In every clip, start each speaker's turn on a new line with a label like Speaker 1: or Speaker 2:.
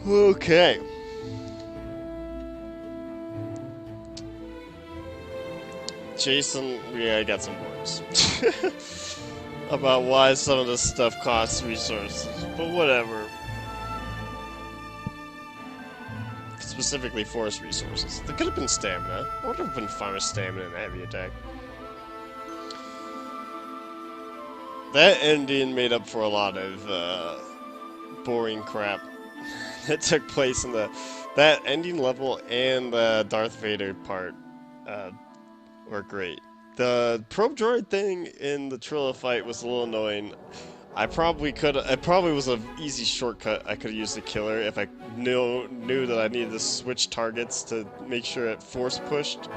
Speaker 1: Okay. Jason, I got some words about why some of this stuff costs resources, but whatever. Specifically force resources. There could have been stamina. I would have been fine with stamina in a heavy attack. That ending made up for a lot of boring crap that took place in that ending level, and the Darth Vader part uh, were great. The probe droid thing in the Trilla fight was a little annoying. It probably was an easy shortcut I could have used to kill her if I knew that I needed to switch targets to make sure it force pushed.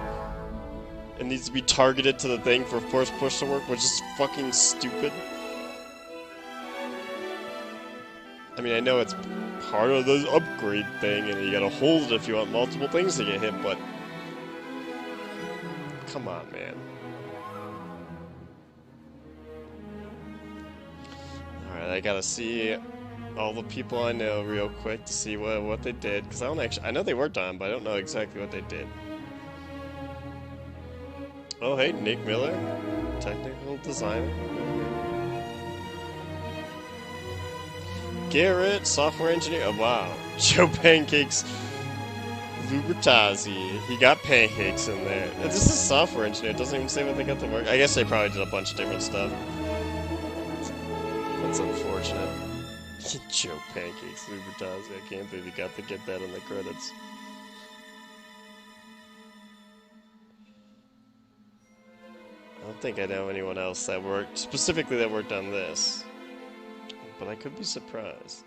Speaker 1: It needs to be targeted to the thing for force push to work, which is fucking stupid. I mean, I know it's part of the upgrade thing, and you gotta hold it if you want multiple things to get hit, but come on, man. Alright, I gotta see all the people I know real quick to see what they did, because I know they worked on it, but I don't know exactly what they did. Oh, hey, Nick Miller, technical designer. Garrett, software engineer. Oh, wow. Joe Pancakes Lubertazzi. He got pancakes in there. This is software engineer. It doesn't even say what they got to work. I guess they probably did a bunch of different stuff. That's unfortunate. Joe Pancakes Lubertazzi. I can't believe he got to get that in the credits. I don't think I know anyone else that specifically that worked on this. But I could be surprised.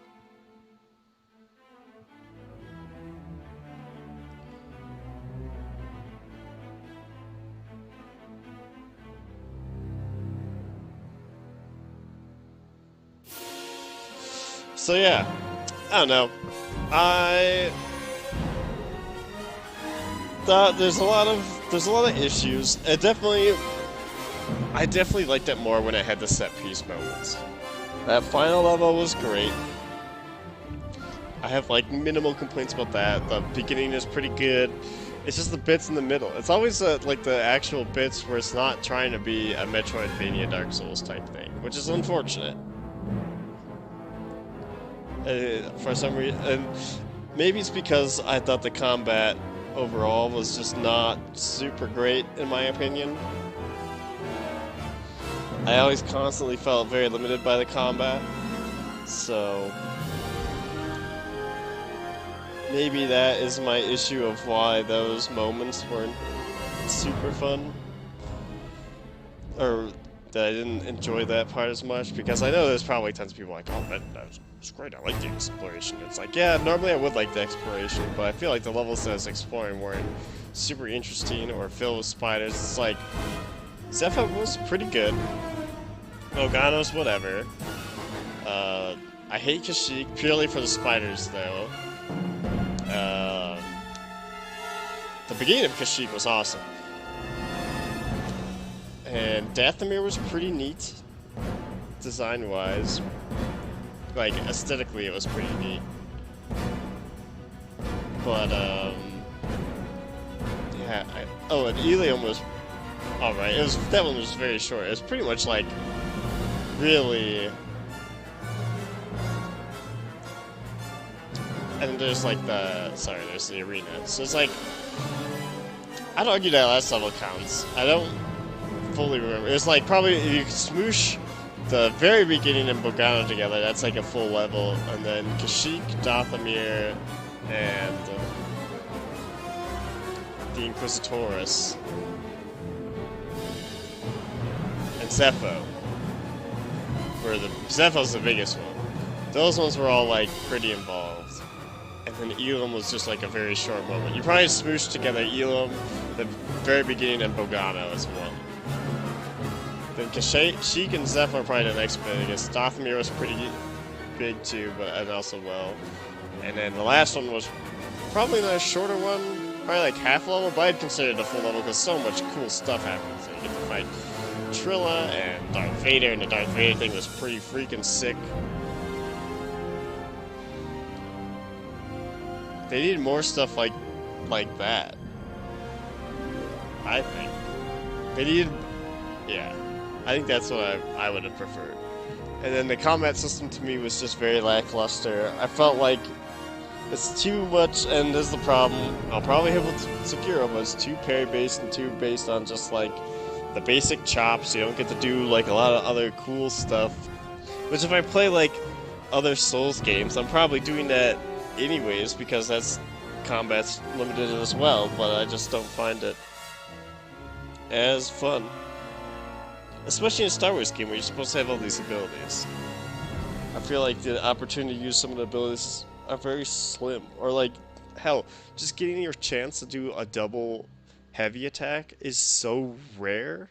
Speaker 1: So yeah, I don't know. I thought there's a lot of issues. I definitely liked it more when it had the set piece moments. That final level was great. I have like minimal complaints about that. The beginning is pretty good. It's just the bits in the middle. It's always like the actual bits where it's not trying to be a Metroidvania Dark Souls type thing, which is unfortunate. For some reason, and maybe it's because I thought the combat overall was just not super great in my opinion. I always constantly felt very limited by the combat, so maybe that is my issue of why those moments weren't super fun, or that I didn't enjoy that part as much, because I know there's probably tons of people like, oh, that was great, I like the exploration. It's like, yeah, normally I would like the exploration, but I feel like the levels that I was exploring weren't super interesting or filled with spiders. It's like, Zephyr was pretty good. Bogano's whatever. I hate Kashyyyk purely for the spiders, though. The beginning of Kashyyyk was awesome. And Dathomir was pretty neat, design-wise. Like, aesthetically, it was pretty neat. But, yeah, oh, and Ilium was alright. That one was very short. It was pretty much like, really. And there's like there's the arena. So it's like, I'd argue that last level counts. I don't fully remember. It was like, probably, if you could smoosh the very beginning and Bogano together, that's like a full level. And then Kashyyyk, Dathomir, and the Inquisitorus. And Zepho. Zepho's the biggest one. Those ones were all like pretty involved. And then Elam was just like a very short moment. You probably smooshed together Elam, the very beginning, and Bogano as well. Then Kashyyyk and Zepho are probably the next biggest. Dathomir was pretty big too, and also well. And then the last one was probably the shorter one, probably like half level, but I'd consider it a full level because so much cool stuff happens. You get to fight Trilla and Darth Vader, and the Darth Vader thing was pretty freaking sick. They need more stuff like that. I think they need, yeah. I think that's what I would have preferred. And then the combat system to me was just very lackluster. I felt like it's too much, and this is the problem. I'll probably have with Sekiro, but it's too parry based and too based on just like the basic chops. You don't get to do like a lot of other cool stuff. Which if I play like other Souls games, I'm probably doing that anyways because that's combat's limited as well. But I just don't find it as fun, especially in a Star Wars game where you're supposed to have all these abilities. I feel like the opportunity to use some of the abilities are very slim, or like, hell, just getting your chance to do a double heavy attack is so rare.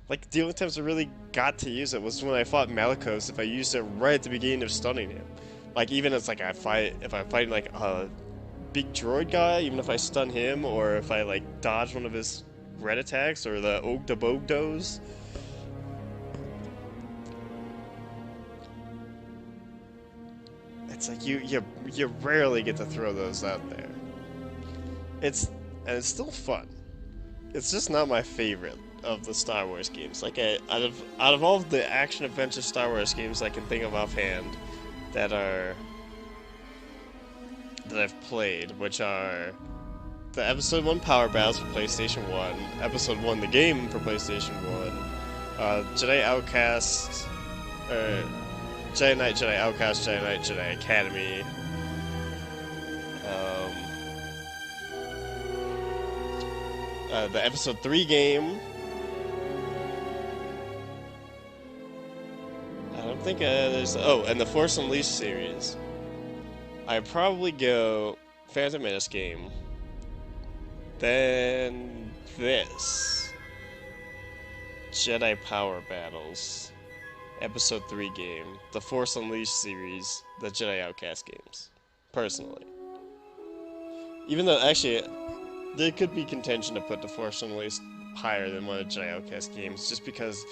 Speaker 1: Like, the only times I really got to use it was when I fought Malicos, if I used it right at the beginning of stunning him. Like, even if I'm fighting like a big droid guy, even if I stun him, or if I like dodge one of his red attacks, or the Ogdabogdos. It's like you rarely get to throw those out there. It's still fun. It's just not my favorite of the Star Wars games. Like out of all of the action adventure Star Wars games I can think of offhand that I've played, which are the Episode 1 Power Battles for PlayStation 1, Episode 1 the game for PlayStation 1, Jedi Outcast, Jedi Knight, Jedi Outcast, Jedi Knight, Jedi Academy. The Episode 3 game. I don't think there's... Oh, and the Force Unleashed series. I'd probably go Phantom Menace game. Then this. Jedi Power Battles. Episode 3 game, the Force Unleashed series, the Jedi Outcast games, personally. Even though, actually, there could be contention to put the Force Unleashed higher than one of the Jedi Outcast games, just because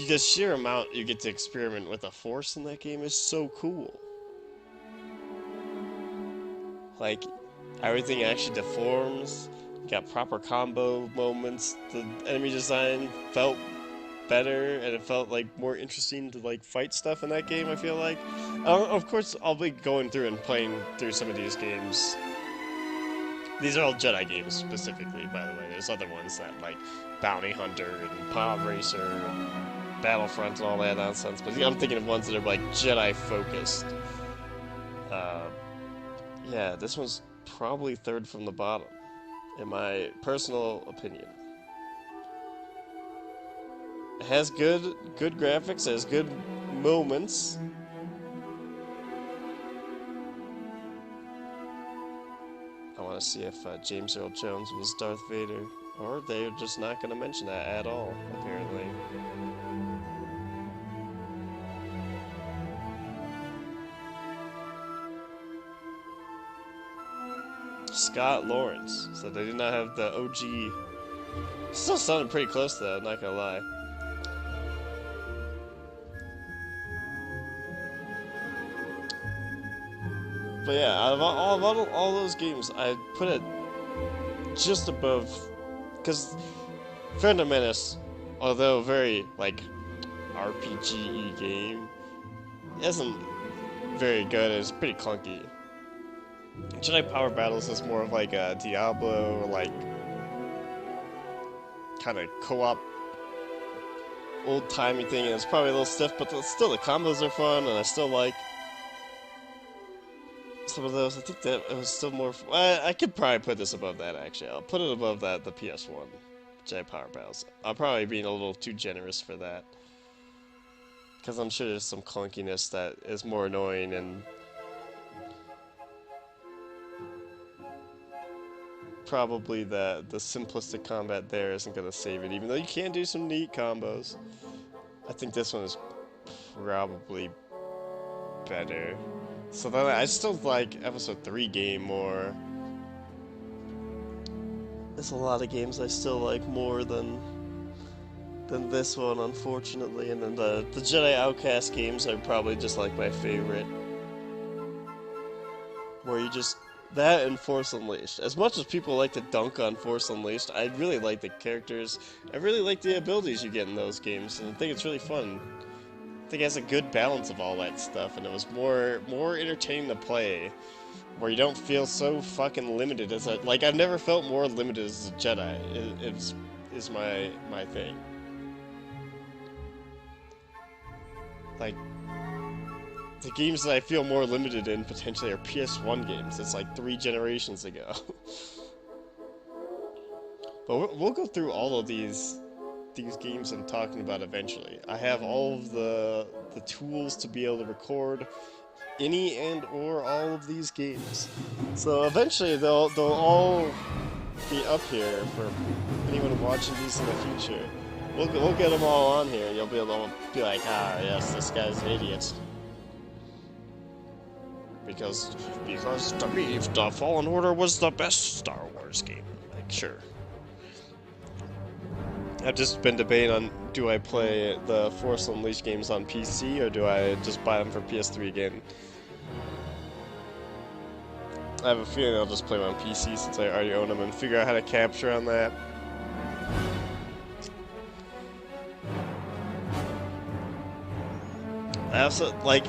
Speaker 1: the sheer amount you get to experiment with the Force in that game is so cool. Like, everything actually deforms, you got proper combo moments, the enemy design felt better, and it felt like more interesting to like fight stuff in that game. I feel like, of course, I'll be going through and playing through some of these games. These are all Jedi games specifically, by the way. There's other ones that like Bounty Hunter and Pod Racer and Battlefront and all that nonsense. But I'm thinking of ones that are like Jedi focused. Yeah, this one's probably third from the bottom, in my personal opinion. It has good graphics, it has good moments. I want to see if James Earl Jones was Darth Vader, or they're just not going to mention that at all, apparently. Scott Lawrence, so they did not have the OG. Still sounded pretty close though, not gonna lie. But yeah, out of all those games, I put it just above, because Phantom Menace, although very like RPG-y game, isn't very good. It's pretty clunky. Jedi Power Battles is more of like a Diablo, like kind of co-op, old-timey thing, and it's probably a little stiff, but still the combos are fun, and I still like some of those. I think that it was still more. I could probably put this above that, actually. I'll put it above that, the PS1 Jedi Power Battles. I'm probably being a little too generous for that, because I'm sure there's some clunkiness that is more annoying, and probably the simplistic combat there isn't going to save it, even though you can do some neat combos. I think this one is probably better. So then I still like Episode 3 game more. There's a lot of games I still like more than this one, unfortunately. And then the Jedi Outcast games are probably just like my favorite, where you just That and Force Unleashed. As much as people like to dunk on Force Unleashed, I really like the characters. I really like the abilities you get in those games, and I think it's really fun. I think it has a good balance of all that stuff, and it was more entertaining to play, where you don't feel so fucking limited as a like. I've never felt more limited as a Jedi. Is my thing. Like, the games that I feel more limited in potentially are PS1 games. It's like 3 generations ago. But we'll go through all of these games I'm talking about eventually. I have all of the tools to be able to record any and or all of these games. So eventually they'll all be up here for anyone watching these in the future. We'll get them all on here. You'll be able to be like, ah, yes, this guy's an idiot. Because to me, the Fallen Order was the best Star Wars game. Like, sure. I've just been debating on, do I play the Force Unleashed games on PC, or do I just buy them for PS3 again? I have a feeling I'll just play them on PC since I already own them and figure out how to capture on that. I also, like,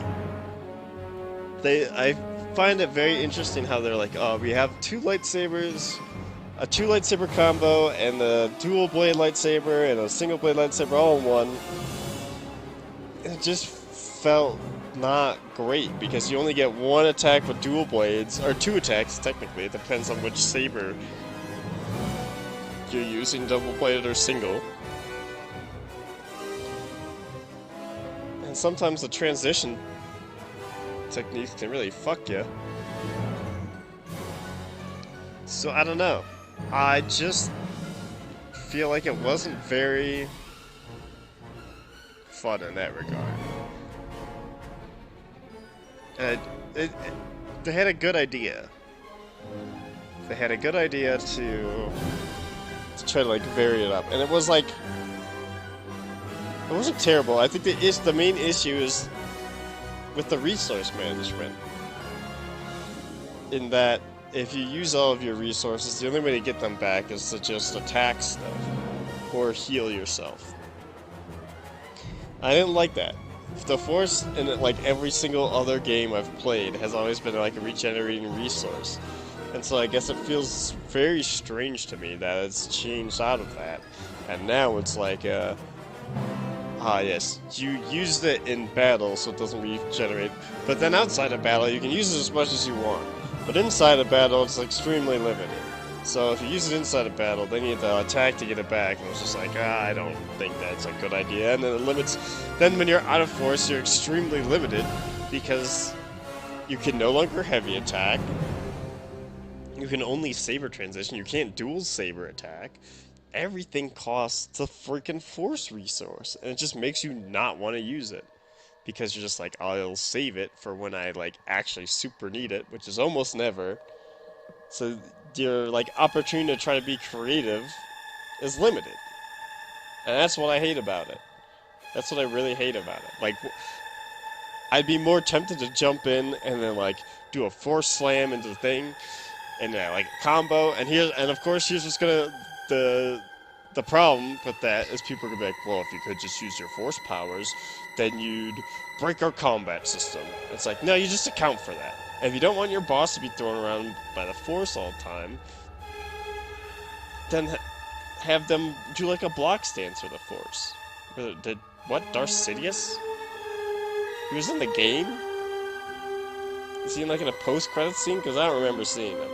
Speaker 1: I find it very interesting how they're like, oh, we have two lightsabers, a 2 lightsaber combo, and a dual blade lightsaber, and a single blade lightsaber all in one. It just felt not great, because you only get one attack with dual blades, or 2 attacks, technically. It depends on which saber you're using, double bladed or single. And sometimes the transition techniques can really fuck you. So I don't know. I just feel like it wasn't very fun in that regard. And they had a good idea. They had a good idea to try to like vary it up, and it was like, it wasn't terrible. I think the main issue is with the resource management, in that if you use all of your resources, the only way to get them back is to just attack stuff or heal yourself. I didn't like that. The Force in like every single other game I've played has always been like a regenerating resource, and so I guess it feels very strange to me that it's changed out of that, and now it's like yes, you used it in battle so it doesn't regenerate, but then outside of battle you can use it as much as you want. But inside of battle it's extremely limited. So if you use it inside of battle, then you have to attack to get it back, and it's just like, I don't think that's a good idea. And then it limits, then when you're out of force, you're extremely limited, because you can no longer heavy attack. You can only saber transition, you can't dual saber attack. Everything costs a freaking force resource, and it just makes you not want to use it, because you're just like, I'll save it for when I like actually super need it, which is almost never. So your like opportunity to try to be creative is limited, and that's what I hate about it. That's what I really hate about it. Like, I'd be more tempted to jump in and then like do a force slam into the thing, and like combo. And of course here's just gonna the problem with that is people are gonna be like, well, if you could just use your force powers, then you'd break our combat system. It's like, no, you just account for that. And if you don't want your boss to be thrown around by the Force all the time, then have them do like a block stance with the Force. Did what? Darth Sidious? He was in the game? Is he in like in a post-credit scene? Because I don't remember seeing him.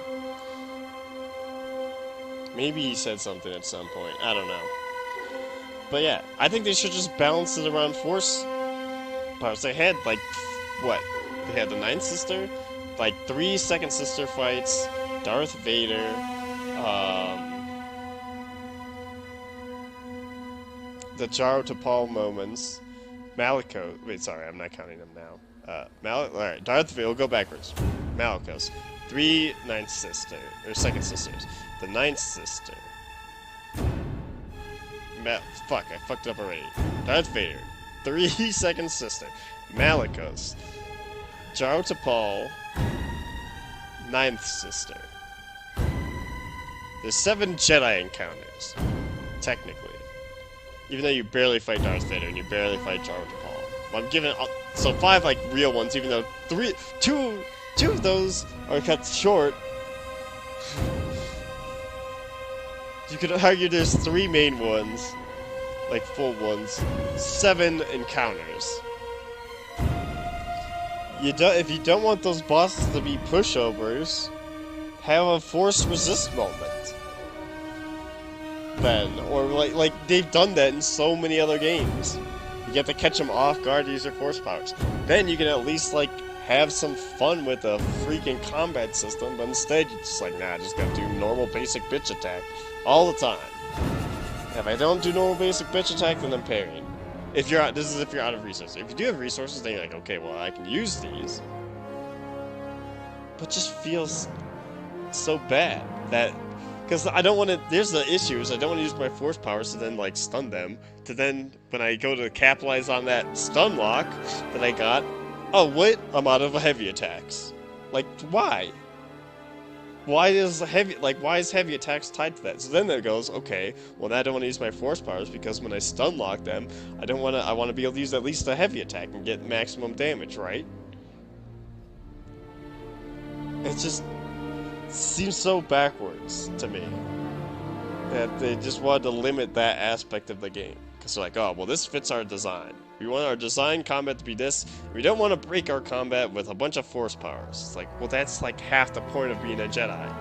Speaker 1: Maybe he said something at some point. I don't know. But yeah, I think they should just balance it around Force powers. They had like, what? They had the Ninth Sister, like 3 Second Sister fights, Darth Vader, the Jaro Tapal moments, Malicos. Wait, sorry, I'm not counting them now. Alright, Darth Vader, we'll go backwards. Malicos, 3 Ninth Sister, or Second Sisters, the Ninth Sister. Fuck, I fucked up already. Darth Vader, 3 Second Sister, Malicos, Jaro Tapal, ninth sister. There's 7 Jedi encounters, technically. Even though you barely fight Darth Vader and you barely fight Jar Paul. Well, I'm giving so 5 like real ones, even though two of those are cut short. You could argue there's 3 main ones, like full ones, 7 encounters. If you don't want those bosses to be pushovers, have a force resist moment. Then, or like they've done that in so many other games. You get to catch them off guard, use their force powers. Then you can at least like have some fun with a freaking combat system. But instead, you're just like, nah, I just gotta do normal basic bitch attack all the time. If I don't do normal basic bitch attack, then I'm parrying. If you're out, this is if you're out of resources. If you do have resources, then you're like, okay, well I can use these. But just feels so bad that. Because I don't want to, there's the issues, I don't want to use my force powers to then, like, stun them. To then, when I go to capitalize on that stun lock that I got, oh, wait, I'm out of heavy attacks. Like, why? Why is heavy attacks tied to that? So then it goes, okay, well, now I don't want to use my force powers because when I stun lock them, I want to be able to use at least a heavy attack and get maximum damage, right? It's just seems so backwards to me that they just wanted to limit that aspect of the game because they're like, oh well, this fits our design. We want our design combat to be this. We don't want to break our combat with a bunch of force powers. It's like, well, that's like half the point of being a Jedi.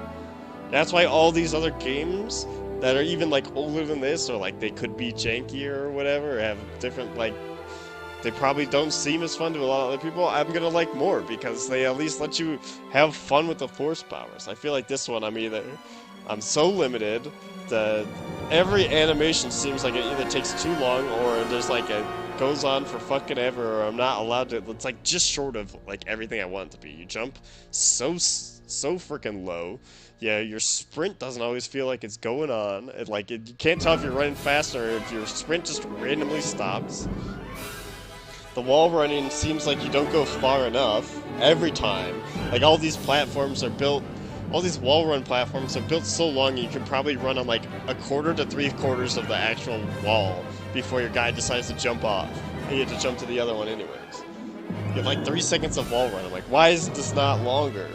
Speaker 1: That's why all these other games that are even like older than this, or like they could be jankier or whatever, or have different like. They probably don't seem as fun to a lot of other people. I'm gonna like more because they at least let you have fun with the force powers. I feel like this one, I'm so limited that every animation seems like it either takes too long or there's like it goes on for fucking ever, or I'm not allowed to. It's like just short of like everything I want it to be. You jump so freaking low. Yeah, your sprint doesn't always feel like it's going on. You can't tell if you're running fast or if your sprint just randomly stops. The wall running seems like you don't go far enough every time. Like all these platforms are built, all these wall run platforms are built so long you can probably run on like a quarter to 3/4 of the actual wall before your guy decides to jump off. And you have to jump to the other one anyways. You have like 3 seconds of wall run. I'm like, why is this not longer?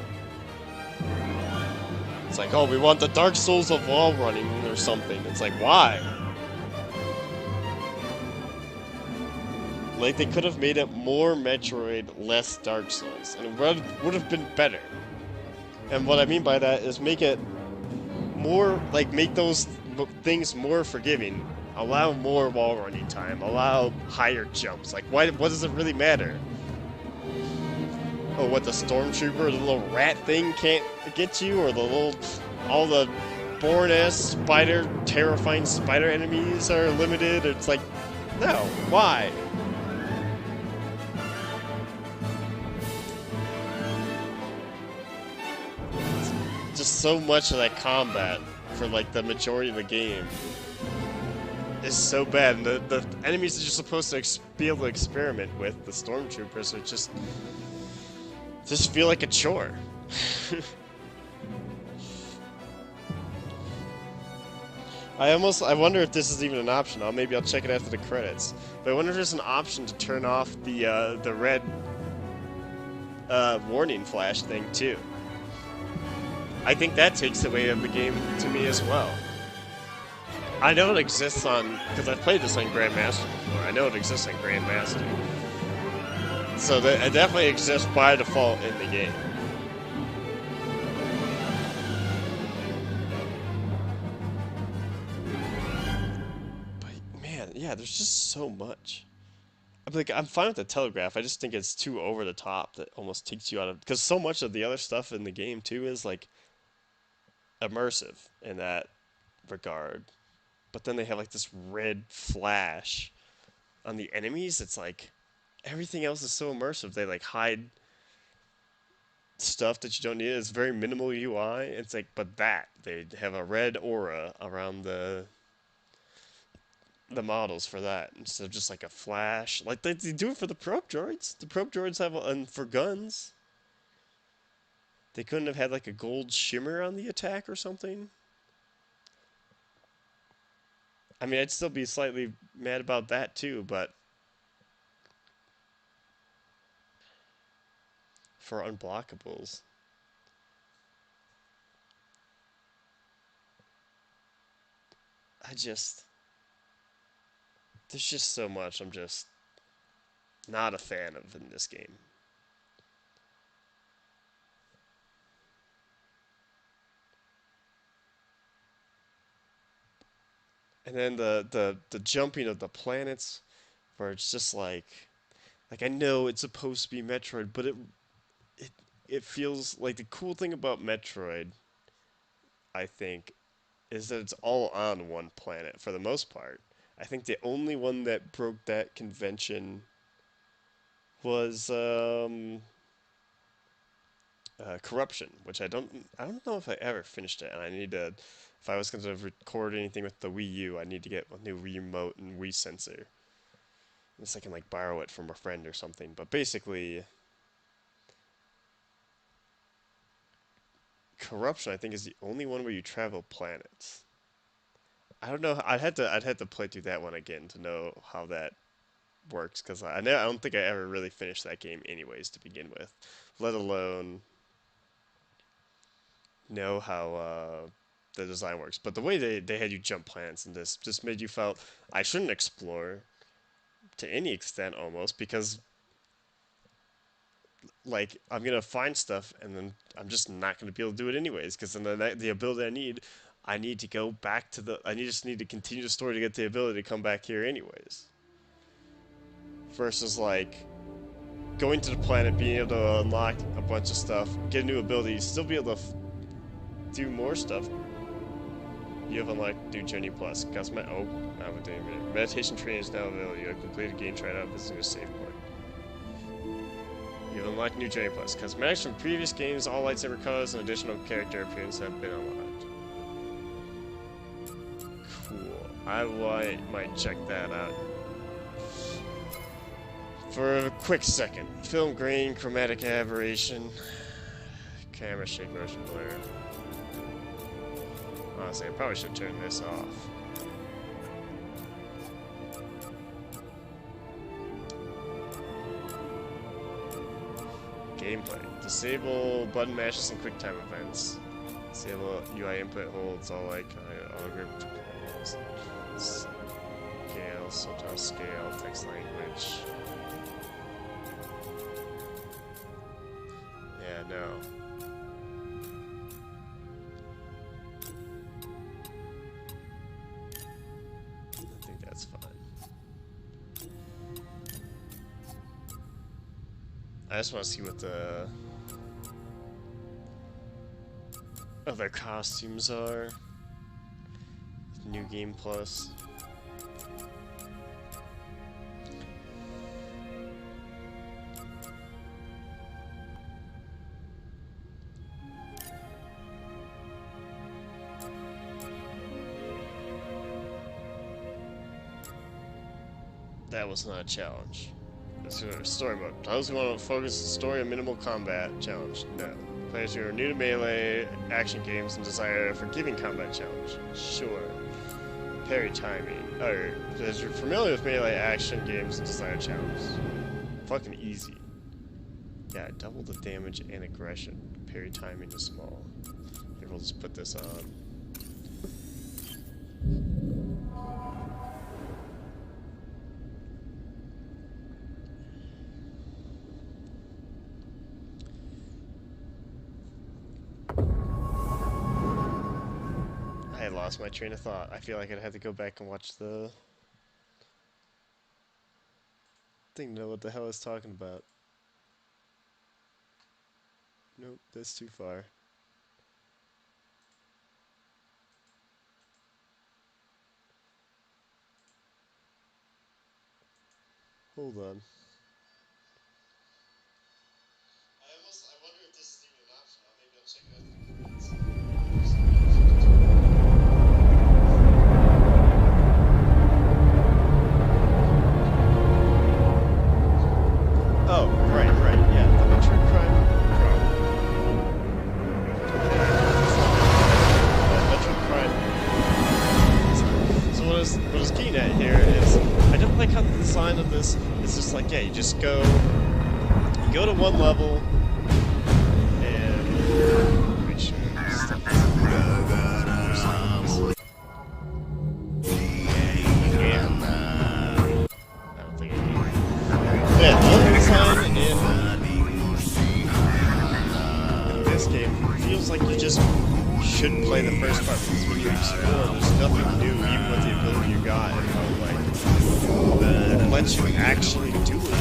Speaker 1: It's like, oh, we want the Dark Souls of wall running or something. It's like, why? Like, they could have made it more Metroid, less Dark Souls, and it would have been better. And what I mean by that is make it more, like, make those things more forgiving. Allow more wall running time, allow higher jumps. Like, what does it really matter? Oh, what, the Stormtrooper, the little rat thing can't get you? Or all the boring-ass terrifying spider enemies are limited? It's like, no, why? Just so much of that combat for like the majority of the game is so bad. And the enemies that you're supposed to be able to experiment with, the stormtroopers, are just feel like a chore. I wonder if this is even an option. Maybe I'll check it after the credits. But I wonder if there's an option to turn off the red warning flash thing too. I think that takes away of the game to me as well. I know it exists on, because I've played this on Grandmaster before. I know it exists on Grandmaster. So it definitely exists by default in the game. But man, yeah, there's just so much. I'm fine with the telegraph. I just think it's too over the top that almost takes you out of, because so much of the other stuff in the game too is like immersive in that regard. But then they have like this red flash on the enemies. It's like everything else is so immersive. They like hide stuff that you don't need. It's very minimal UI. It's like, but they have a red aura around the models for that instead of just like a flash. Like they do it for the probe droids. The probe droids have, and for guns, They couldn't have had like a gold shimmer on the attack or something. I mean, I'd still be slightly mad about that too, but for unblockables, I just there's just so much I'm just not a fan of in this game. And then the jumping of the planets, where it's just like I know it's supposed to be Metroid, but it it feels like the cool thing about Metroid, I think, is that it's all on one planet for the most part. I think the only one that broke that convention was Corruption, which I don't know if I ever finished it, and I need to. If I was going to record anything with the Wii U, I need to get a new remote and Wii sensor. Unless I can like borrow it from a friend or something. But basically, Corruption I think is the only one where you travel planets. I don't know. I'd had to play through that one again to know how that works because I don't think I ever really finished that game anyways to begin with, let alone know how the design works. But the way they had you jump planets and this just made you felt I shouldn't explore to any extent almost because like I'm gonna find stuff and then I'm just not gonna be able to do it anyways because then the ability I need to go back to just need to continue the story to get the ability to come back here anyways. Versus like going to the planet, being able to unlock a bunch of stuff, get a new ability, still be able to do more stuff. You have unlocked New Journey Plus. I'm doing it. Meditation training is now available. You have completed game tryout visiting a save point. You have unlocked New Journey Plus. Cosmetics from previous games, all lightsaber colors, and additional character appearances have been unlocked. Cool. I might check that out. For a quick second. Film grain, chromatic aberration, camera shake, motion blur. Honestly, I probably should turn this off. Gameplay. Disable button mashes and quick time events. Disable UI input holds all like all group scale, sometimes scale, text language. Yeah, no. I think that's fine. I just want to see what the other costumes are. New Game Plus. That was not a challenge. It's a story mode. Those who want to focus the story on minimal combat challenge. No. Players who are new to melee action games and desire a forgiving combat challenge. Sure. Parry timing. Or players who are familiar with melee action games and desire challenge. Fucking easy. Yeah, double the damage and aggression. Parry timing is small. Here, we'll just put this on. I lost my train of thought. I feel like I'd have to go back and watch the thing to know what the hell I was talking about. Nope, that's too far. Hold on. I wonder if this is even an option. Maybe I'll check it out. Oh, right, yeah. The Metroid Prime Pro. to one level and make sure stuff is I don't think I can. Yeah, the level design in this game feels like you just should play the first part because when you explore, there's nothing new, even with the ability you got, and how it lets you actually do it.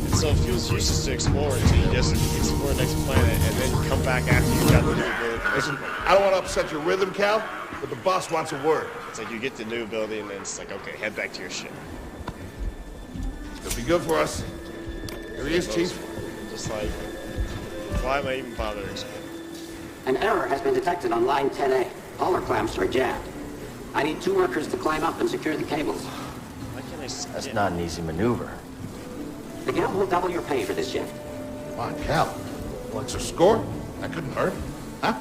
Speaker 1: And so it feels useless to explore until you just explore the next planet and then come back after you've got the new ability.
Speaker 2: Listen, I don't want to upset your rhythm, Cal, but the boss wants a word.
Speaker 1: It's like you get the new ability and then it's like, okay, head back to your ship.
Speaker 2: It'll be good for us. Here he is, Chief.
Speaker 1: Just like, why am I even bothering exploring?
Speaker 3: An error has been detected on line 10A. All our clamps are jammed. I need 2 workers to climb up and secure the cables.
Speaker 1: Why can't I skip?
Speaker 4: That's not an easy maneuver.
Speaker 3: The guild will double your pay for this shift.
Speaker 2: Come on, Cal. What's your score? That couldn't hurt. Huh?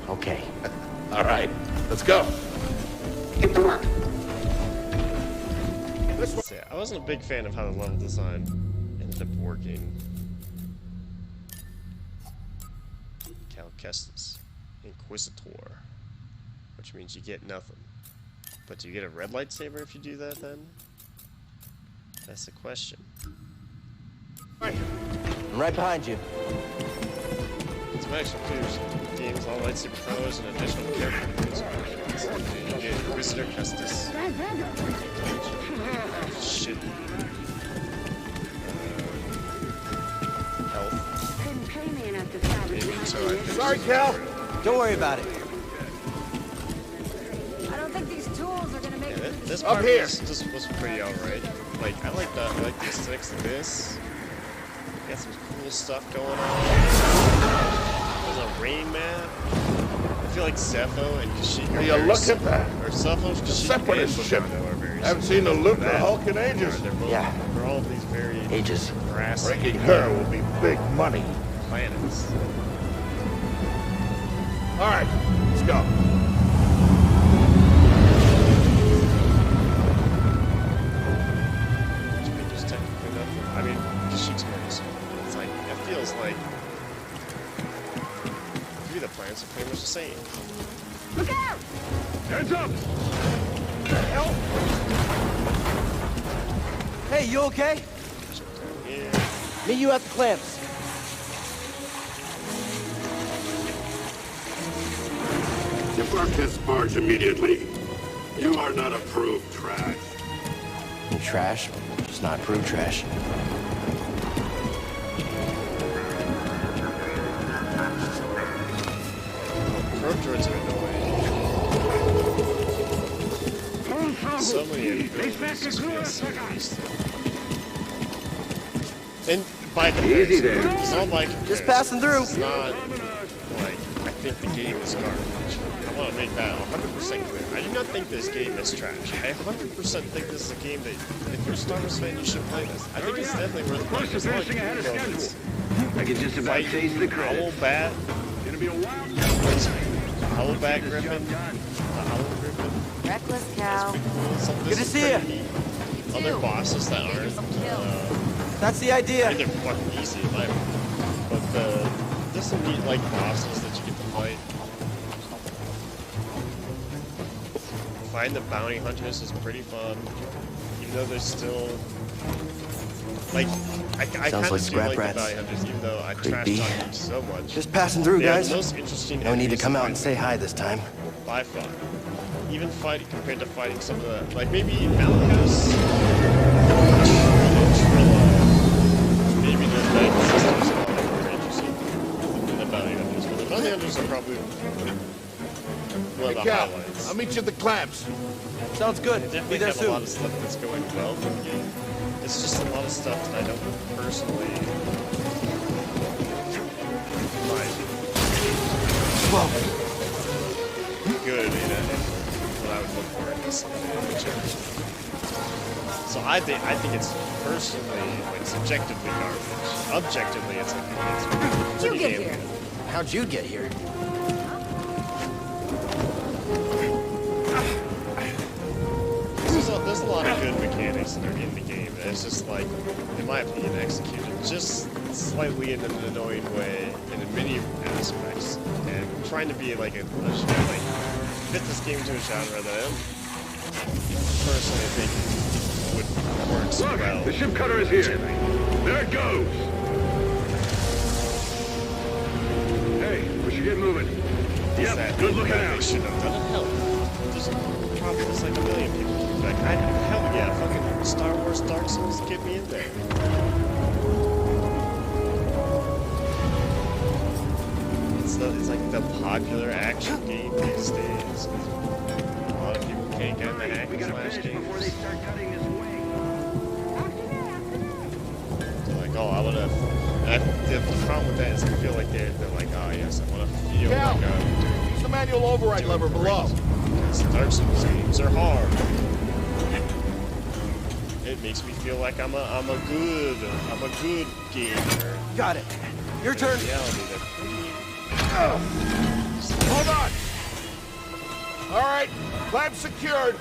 Speaker 4: Okay.
Speaker 2: All right. Let's go.
Speaker 3: Get to work.
Speaker 1: Yeah, I wasn't a big fan of how the level design ended up working. Cal Kestis, Inquisitor, which means you get nothing. But do you get a red lightsaber if you do that then? That's the question.
Speaker 4: I'm right behind you.
Speaker 1: Some extra features games, all lightsaber pros, and additional characters. You get Inquisitor Kestis. Shit. Health.
Speaker 2: Sorry, Cal.
Speaker 4: Don't worry about it.
Speaker 5: I don't think these tools are gonna make
Speaker 1: This
Speaker 2: Up
Speaker 1: part
Speaker 2: here.
Speaker 1: was pretty alright. Like, I like that. I like the aesthetics of this. Got some cool stuff going on. There's a rain map. I feel like Zepho and Kashyyyk.
Speaker 2: Hey, look at that.
Speaker 1: Or Zepho,
Speaker 2: The
Speaker 1: Kashyyyk,
Speaker 2: separatist
Speaker 1: and
Speaker 2: ship.
Speaker 1: Lugano are very
Speaker 2: Haven't
Speaker 1: similar.
Speaker 2: seen a Luke or
Speaker 1: That-
Speaker 2: Hulk in ages.
Speaker 1: They're both,
Speaker 4: Yeah.
Speaker 1: they're all of these very
Speaker 4: Ages.
Speaker 1: grassy
Speaker 2: Breaking her will be big money.
Speaker 1: planets.
Speaker 2: All right, let's go.
Speaker 1: Which means just technically nothing. I mean, Kashyyyk's more useful. It's like, it feels like three of the planets are pretty much the same.
Speaker 5: Look out!
Speaker 2: Hands up! Help!
Speaker 4: Hey, you okay?
Speaker 1: Yeah.
Speaker 4: Meet you at the clamps.
Speaker 6: Depart this barge immediately. You are not approved trash.
Speaker 4: You trash, just not approved trash.
Speaker 1: Probe droids are annoying. So many abilities. And by comparison,
Speaker 6: Easy there.
Speaker 1: it's not by comparison.
Speaker 4: Just passing through.
Speaker 1: It's not like I think the game is garbage. I want to make that 100% clear. I do not think this game is trash. I 100% think this is a game that, if you're a Star Wars fan, you should play this. I think it's definitely worth playing. It's like
Speaker 6: I can just about taste the credit.
Speaker 1: Owl Bat.
Speaker 6: Gonna be a wild
Speaker 1: Owl Bat Griffin. The Owl Griffin.
Speaker 5: Reckless cow.
Speaker 1: Some,
Speaker 4: Good to see ya.
Speaker 1: Other bosses that aren't.
Speaker 4: That's the
Speaker 1: I
Speaker 4: idea.
Speaker 1: mean, they're fucking easy in my opinion. But there's some neat like bosses that you get to fight. Fighting the bounty hunters is pretty fun. Even though they're still like I kind
Speaker 4: Sounds
Speaker 1: of
Speaker 4: like
Speaker 1: do
Speaker 4: scrap
Speaker 1: like
Speaker 4: rats.
Speaker 1: the bounty hunters, even though I trash
Speaker 4: Creepy.
Speaker 1: talk them so much.
Speaker 4: Just passing through,
Speaker 1: They are
Speaker 4: guys.
Speaker 1: the most interesting
Speaker 4: No need to
Speaker 1: enemies
Speaker 4: come out
Speaker 1: fight
Speaker 4: and say hi this time.
Speaker 1: by far. Even fighting compared to fighting some of the like maybe Malachus, maybe the Knight Sisters are more interesting than the bounty hunters. But the bounty hunters are probably one of the
Speaker 2: Cal,
Speaker 1: highlights.
Speaker 2: I'll meet you at the clamps.
Speaker 4: Sounds good.
Speaker 1: They
Speaker 4: Be
Speaker 1: definitely
Speaker 4: there
Speaker 1: have a lot
Speaker 4: soon.
Speaker 1: of stuff that's going well in the game. It's just a lot of stuff that I don't personally find
Speaker 4: Whoa.
Speaker 1: good in it, and what I would look for in this genre. So I think it's personally, like, subjectively garbage. Objectively, it's like it's
Speaker 5: How'd you get
Speaker 1: damn
Speaker 5: here?
Speaker 1: good.
Speaker 4: How'd you get here?
Speaker 1: There's a lot of good mechanics that are in the game. it's just like, in my opinion, executed just slightly in an annoying way in many aspects, and trying to be like like fit this game to a genre that I personally think would work so
Speaker 6: Look,
Speaker 1: well.
Speaker 6: the ship cutter is here. There it goes. Hey, we should get moving. Yep, good looking
Speaker 1: They
Speaker 6: out.
Speaker 1: should have done it. Hell, there's probably like a million people who'd be like, hell yeah, fucking Star Wars Dark Souls, get me in there. It's like the popular action game these days. A lot of people can't get in the hack and slash games.
Speaker 6: Before they start cutting this way.
Speaker 1: They're like, oh, I wanna. The problem with that is I feel like they're like, oh yes, I wanna feel
Speaker 2: Cal,
Speaker 1: like
Speaker 2: use the manual override lever below.
Speaker 1: because Dark Souls games are hard. It makes me feel like I'm a good gamer.
Speaker 4: Got it. Your
Speaker 1: In
Speaker 4: turn.
Speaker 1: reality, they're pretty.
Speaker 2: Hold on. All right, clamp secured.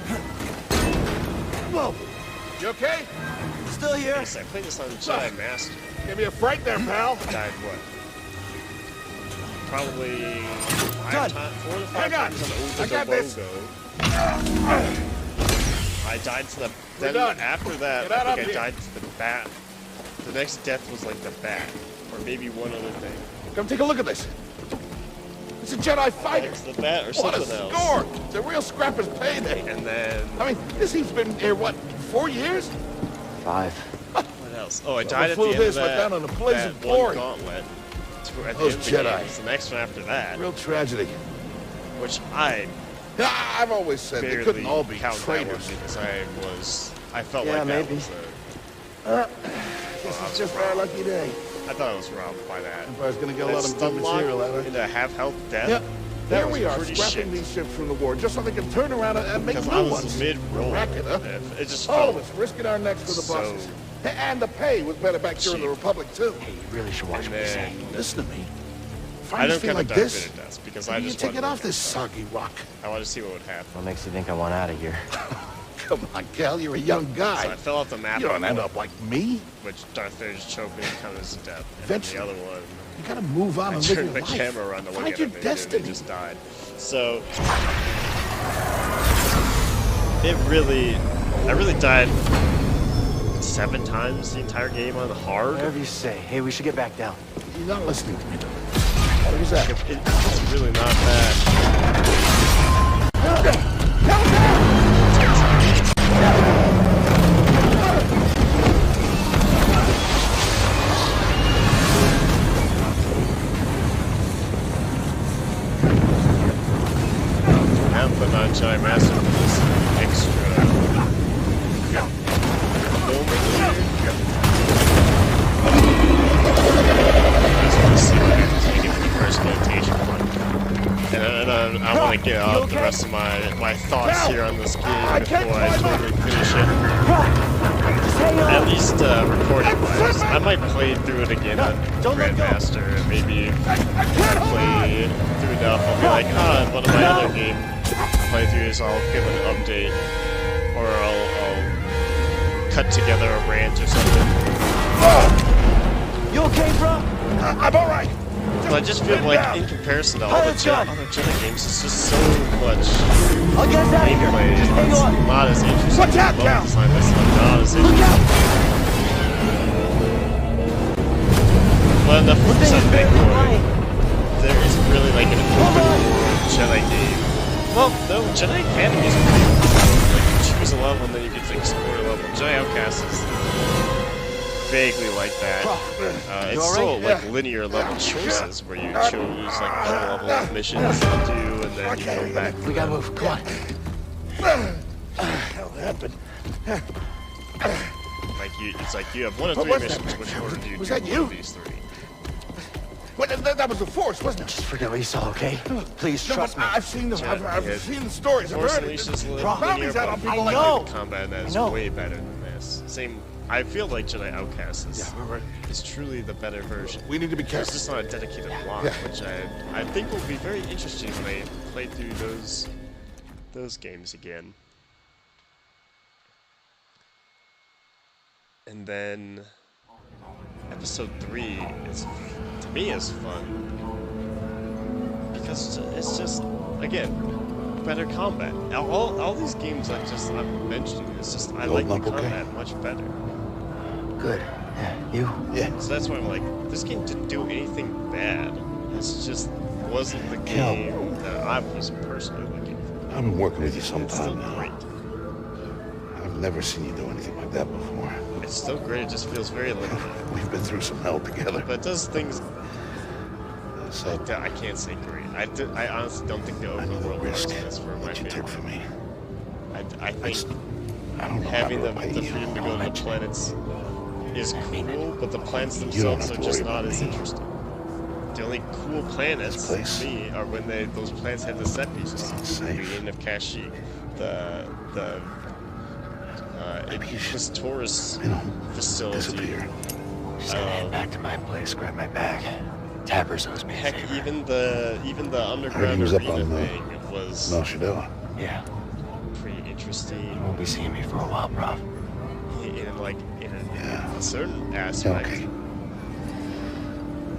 Speaker 2: Whoa. You okay?
Speaker 4: Still here.
Speaker 1: Yes, I played this on Jedi Master.
Speaker 2: Give me a fright there, pal.
Speaker 1: Died what? Probably
Speaker 4: Done.
Speaker 1: 4 to 5
Speaker 2: Hang on.
Speaker 1: times on
Speaker 2: I
Speaker 1: over
Speaker 2: got
Speaker 1: the
Speaker 2: this.
Speaker 1: logo. I died to the.
Speaker 2: We're
Speaker 1: Then
Speaker 2: done.
Speaker 1: after that,
Speaker 2: Get out
Speaker 1: I
Speaker 2: of
Speaker 1: think I
Speaker 2: here.
Speaker 1: died to the bat. The next death was like the bat, or maybe one other thing.
Speaker 2: Come take a look at this. It's a Jedi fighter.
Speaker 1: It's the bat or
Speaker 2: What a
Speaker 1: something else.
Speaker 2: score! It's a real scrapper's payday.
Speaker 1: And then
Speaker 2: I mean, this he's been here, what, 4 years?
Speaker 4: 5.
Speaker 1: what else? Oh, I died at the
Speaker 2: flew
Speaker 1: end
Speaker 2: this
Speaker 1: of
Speaker 2: went
Speaker 1: that.
Speaker 2: down on a blazing
Speaker 1: that
Speaker 2: glory.
Speaker 1: one gauntlet. At the
Speaker 2: Those
Speaker 1: end of the game.
Speaker 2: Jedi.
Speaker 1: It's the next one after that,
Speaker 2: Real tragedy.
Speaker 1: which I
Speaker 2: Ah, I've always said they
Speaker 1: barely
Speaker 2: couldn't all be
Speaker 1: count that one
Speaker 2: traitors.
Speaker 1: because I felt
Speaker 4: Yeah,
Speaker 1: like that
Speaker 4: maybe.
Speaker 1: was
Speaker 2: Guess it's just our lucky day.
Speaker 1: I thought I was robbed by that.
Speaker 2: I was gonna get a lot
Speaker 1: That's
Speaker 2: of
Speaker 1: the
Speaker 2: good
Speaker 1: lock
Speaker 2: material out of it.
Speaker 1: into half health death.
Speaker 2: Yep.
Speaker 1: That
Speaker 2: Here
Speaker 1: was
Speaker 2: we are,
Speaker 1: pretty
Speaker 2: scrapping
Speaker 1: shit.
Speaker 2: these ships from the war just so they can turn around and make
Speaker 1: Because
Speaker 2: new
Speaker 1: I was
Speaker 2: ones.
Speaker 1: mid-roll.
Speaker 2: Rack it up.
Speaker 1: It just
Speaker 2: All of
Speaker 1: felt
Speaker 2: us risking our necks for the
Speaker 1: so
Speaker 2: bosses. And the pay was better back during the
Speaker 1: cheap.
Speaker 2: Republic, too.
Speaker 4: Hey, you really should watch
Speaker 1: And
Speaker 4: what you say.
Speaker 1: then
Speaker 2: Listen to me. If
Speaker 1: I
Speaker 2: I
Speaker 1: don't
Speaker 2: just feel
Speaker 1: count
Speaker 2: like
Speaker 1: the Darth
Speaker 2: this,
Speaker 1: Vader deaths because I
Speaker 2: you
Speaker 1: just
Speaker 2: take
Speaker 1: wanted
Speaker 2: it
Speaker 1: to
Speaker 2: off
Speaker 1: look
Speaker 2: this
Speaker 1: at that.
Speaker 2: soggy rock.
Speaker 1: I wanted to see what would happen.
Speaker 4: What makes you think I want out of here?
Speaker 2: Come on, Cal, you're a young
Speaker 1: So
Speaker 2: guy.
Speaker 1: I fell off the map.
Speaker 2: You don't end
Speaker 1: before,
Speaker 2: up like me.
Speaker 1: which Darth Vader just choked me and counted as a death. And then
Speaker 2: Eventually.
Speaker 1: the other one,
Speaker 2: You gotta move on
Speaker 1: I
Speaker 2: and live
Speaker 1: turned
Speaker 2: your
Speaker 1: the
Speaker 2: life.
Speaker 1: camera around to look
Speaker 2: Find
Speaker 1: at
Speaker 2: your
Speaker 1: him and
Speaker 2: destiny.
Speaker 1: he just died. So I really died 7 times the entire game on hard.
Speaker 4: Whatever you say. Hey, we should get back down.
Speaker 2: You're not listening to me, though. What was that?
Speaker 1: It's really not bad. Now the non-Jedi Master with this extra moment here. Just want to see what I can take it for the first flotation one. And I want to get out the rest of my thoughts here on this game before I totally finish it. At least recording-wise. I might play through it again on Grandmaster and maybe play through enough. I'll be like, one of my other game playthroughs, I'll give an update. Or I'll cut together a rant or something.
Speaker 4: You okay, bro?
Speaker 2: I'm all right.
Speaker 1: But I just feel like, in comparison to all the
Speaker 4: Pilot's gun.
Speaker 1: other Jedi games, it's just so much
Speaker 4: I'll get us out of here.
Speaker 1: gameplay.
Speaker 4: Just hang
Speaker 1: It's
Speaker 4: on.
Speaker 1: not as interesting.
Speaker 2: Watch out,
Speaker 1: level
Speaker 2: Cal.
Speaker 1: design, it's not as
Speaker 4: Look
Speaker 1: interesting.
Speaker 4: out!
Speaker 1: Well, enough
Speaker 4: What
Speaker 1: of
Speaker 4: thing
Speaker 1: this
Speaker 4: is
Speaker 1: on
Speaker 4: barely
Speaker 1: Bitcoin.
Speaker 4: flying?
Speaker 1: There isn't really like an
Speaker 4: Hold
Speaker 1: open
Speaker 4: on.
Speaker 1: world Jedi game. Well, no, Jedi Academy is pretty cool. Like, you choose a level and then you get to explore a level. Jedi Outcast is vaguely like that.
Speaker 4: You
Speaker 1: It's
Speaker 4: all
Speaker 1: still
Speaker 4: right?
Speaker 1: like linear level choices where you choose like one level of missions to do and then you go back.
Speaker 4: We gotta move. Come on.
Speaker 2: Hell happened.
Speaker 1: Like it's like you have one of
Speaker 2: What
Speaker 1: 3
Speaker 2: was that
Speaker 1: missions.
Speaker 2: back
Speaker 1: Which
Speaker 2: there?
Speaker 1: order do you
Speaker 2: Was
Speaker 1: do
Speaker 2: that
Speaker 1: one
Speaker 2: you?
Speaker 1: of these 3?
Speaker 2: Well, that was the Force, wasn't it?
Speaker 4: Just forget what you saw, okay? Please
Speaker 2: No,
Speaker 4: trust
Speaker 2: but
Speaker 4: me.
Speaker 2: I've seen them.
Speaker 1: Yeah,
Speaker 2: I've
Speaker 1: yeah.
Speaker 2: seen the stories. I've
Speaker 1: Force
Speaker 2: heard
Speaker 1: Unleashed
Speaker 2: it.
Speaker 1: is linear,
Speaker 2: Bounties out on
Speaker 1: but
Speaker 2: people
Speaker 4: I
Speaker 2: like
Speaker 4: know.
Speaker 2: you.
Speaker 1: combat that is
Speaker 4: I know.
Speaker 1: way better than this. Same. I feel like Jedi Outcast is,
Speaker 2: Yeah, we're right.
Speaker 1: is truly the better version.
Speaker 2: We need to be
Speaker 1: It's
Speaker 2: careful.
Speaker 1: just not a dedicated block,
Speaker 2: Yeah.
Speaker 1: which I think will be very interesting when I play through those games again. And then episode 3 is, to me, is fun because it's just, again, better combat. All these games I'm mentioning, it's just I like the combat much better.
Speaker 4: Good. Yeah, you? Yeah.
Speaker 1: So that's why I'm like, this game didn't do anything bad. This just wasn't the game that I was personally looking for.
Speaker 7: I've been working with you some
Speaker 1: It's still
Speaker 7: time now.
Speaker 1: great.
Speaker 7: I've never seen you do anything like that before.
Speaker 1: It's still great. It just feels very limited.
Speaker 7: We've been through some hell together.
Speaker 1: But it does things
Speaker 7: So
Speaker 1: I can't say great. I honestly don't think the
Speaker 7: I know
Speaker 1: open
Speaker 7: the
Speaker 1: world
Speaker 7: risk
Speaker 1: is for my
Speaker 7: that you took
Speaker 1: favorite.
Speaker 7: for me.
Speaker 1: I think
Speaker 7: I don't know
Speaker 1: having
Speaker 7: how
Speaker 1: the
Speaker 7: to repay you.
Speaker 1: freedom to go to the planets is cool, but the planets
Speaker 7: You don't
Speaker 1: themselves
Speaker 7: have
Speaker 1: are
Speaker 7: to
Speaker 1: just
Speaker 7: worry
Speaker 1: not
Speaker 7: about
Speaker 1: as
Speaker 7: me.
Speaker 1: interesting. The only cool planets
Speaker 7: This place
Speaker 1: to me are when those planets have the set pieces.
Speaker 7: not safe.
Speaker 1: The Inn of Kashyyyk, the
Speaker 7: Maybe you should,
Speaker 1: this tourist
Speaker 7: you know,
Speaker 1: facility.
Speaker 7: disappear.
Speaker 4: Just gotta head back to my place, grab my bag. Tappers owes me a
Speaker 1: Heck,
Speaker 4: favor.
Speaker 1: even the underground
Speaker 7: was up
Speaker 1: arena
Speaker 7: on the
Speaker 1: thing was
Speaker 7: No, Shadella.
Speaker 4: Yeah,
Speaker 1: pretty
Speaker 4: you
Speaker 1: interesting.
Speaker 4: won't be seeing me for a while, Prof.
Speaker 1: In
Speaker 7: Yeah.
Speaker 1: a certain aspect.
Speaker 7: Okay.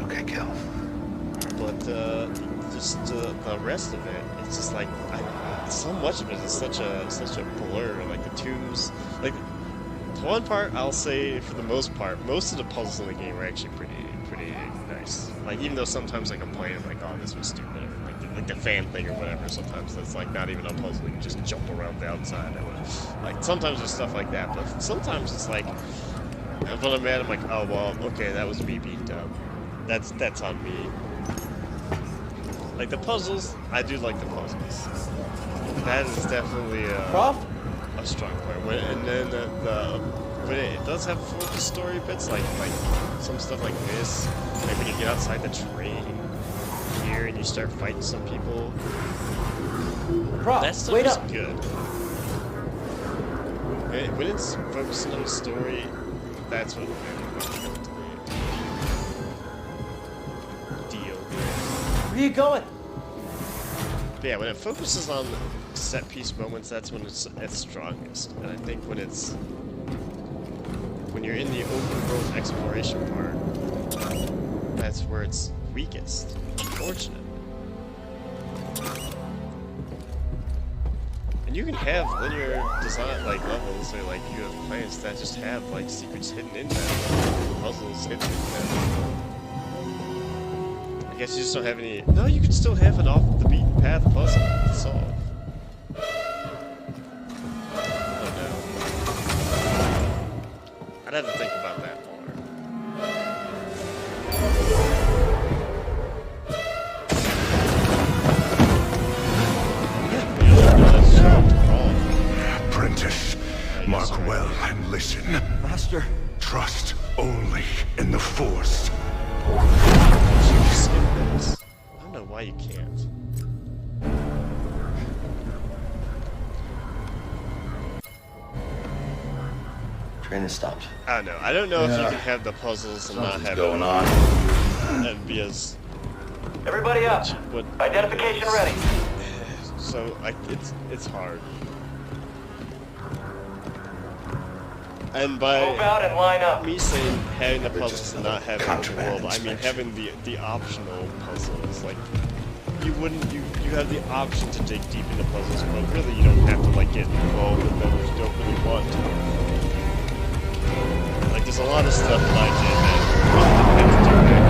Speaker 7: Okay, Kel.
Speaker 1: But just the rest of it, it's just like so much of it is such a blur. Like the twos, like the one part I'll say for the most part, most of the puzzles in the game are actually pretty nice. Like even though sometimes I complain like, oh, this was stupid, like the fan thing or whatever. Sometimes it's like not even a puzzle. You can just jump around the outside. Like sometimes there's stuff like that, but sometimes it's like when I'm mad, I'm like, oh well, okay, that was me being dumb. That's on me. Like the puzzles, I do like the puzzles. That is definitely a strong part. And then but it does have focus story bits, like some stuff like this. Like when you get outside the train here and you start fighting some people. That stuff is good. When it's focusing on the story, that's what deal.
Speaker 8: Where are you going?
Speaker 1: But yeah, when it focuses on set piece moments, that's when it's at strongest. And I think when you're in the open world exploration part, that's where it's weakest. Unfortunate. And you can have linear design like levels, or like you have planets that just have like secrets hidden in them, puzzles hidden in them. I guess you just don't have any. No, you could still have an off the beaten path puzzle to solve. Oh no. I'd have to think about that more.
Speaker 6: Apprentice, mark well and listen.
Speaker 8: Master.
Speaker 6: Trust only in the Force.
Speaker 1: You skip this. I don't know why you can't.
Speaker 4: Train has stopped.
Speaker 1: I don't know. I don't know if you can have the puzzles and not have
Speaker 7: going
Speaker 1: it
Speaker 7: on.
Speaker 1: and be as
Speaker 8: Everybody up.
Speaker 1: what
Speaker 8: Identification ready.
Speaker 1: So like it's hard. And by
Speaker 8: Move out and line up.
Speaker 1: me saying having the puzzles and not having the
Speaker 7: contraband
Speaker 1: world, I mean
Speaker 7: inspection.
Speaker 1: having the optional puzzles. Like you have the option to dig deep into puzzles, but really you don't have to like get involved with them if you don't really want to. Like there's a lot of stuff that I did that you have to do back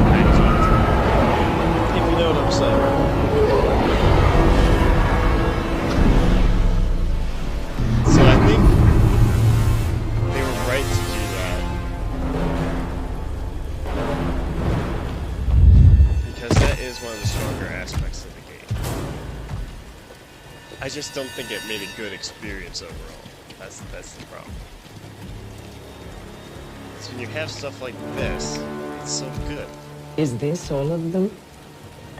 Speaker 1: if you know what I'm saying. So I think they were right to do that. Because that is one of the stronger aspects of the game. I just don't think it made a good experience overall. That's the problem. So when you have stuff like this, it's so good.
Speaker 9: Is this all of them?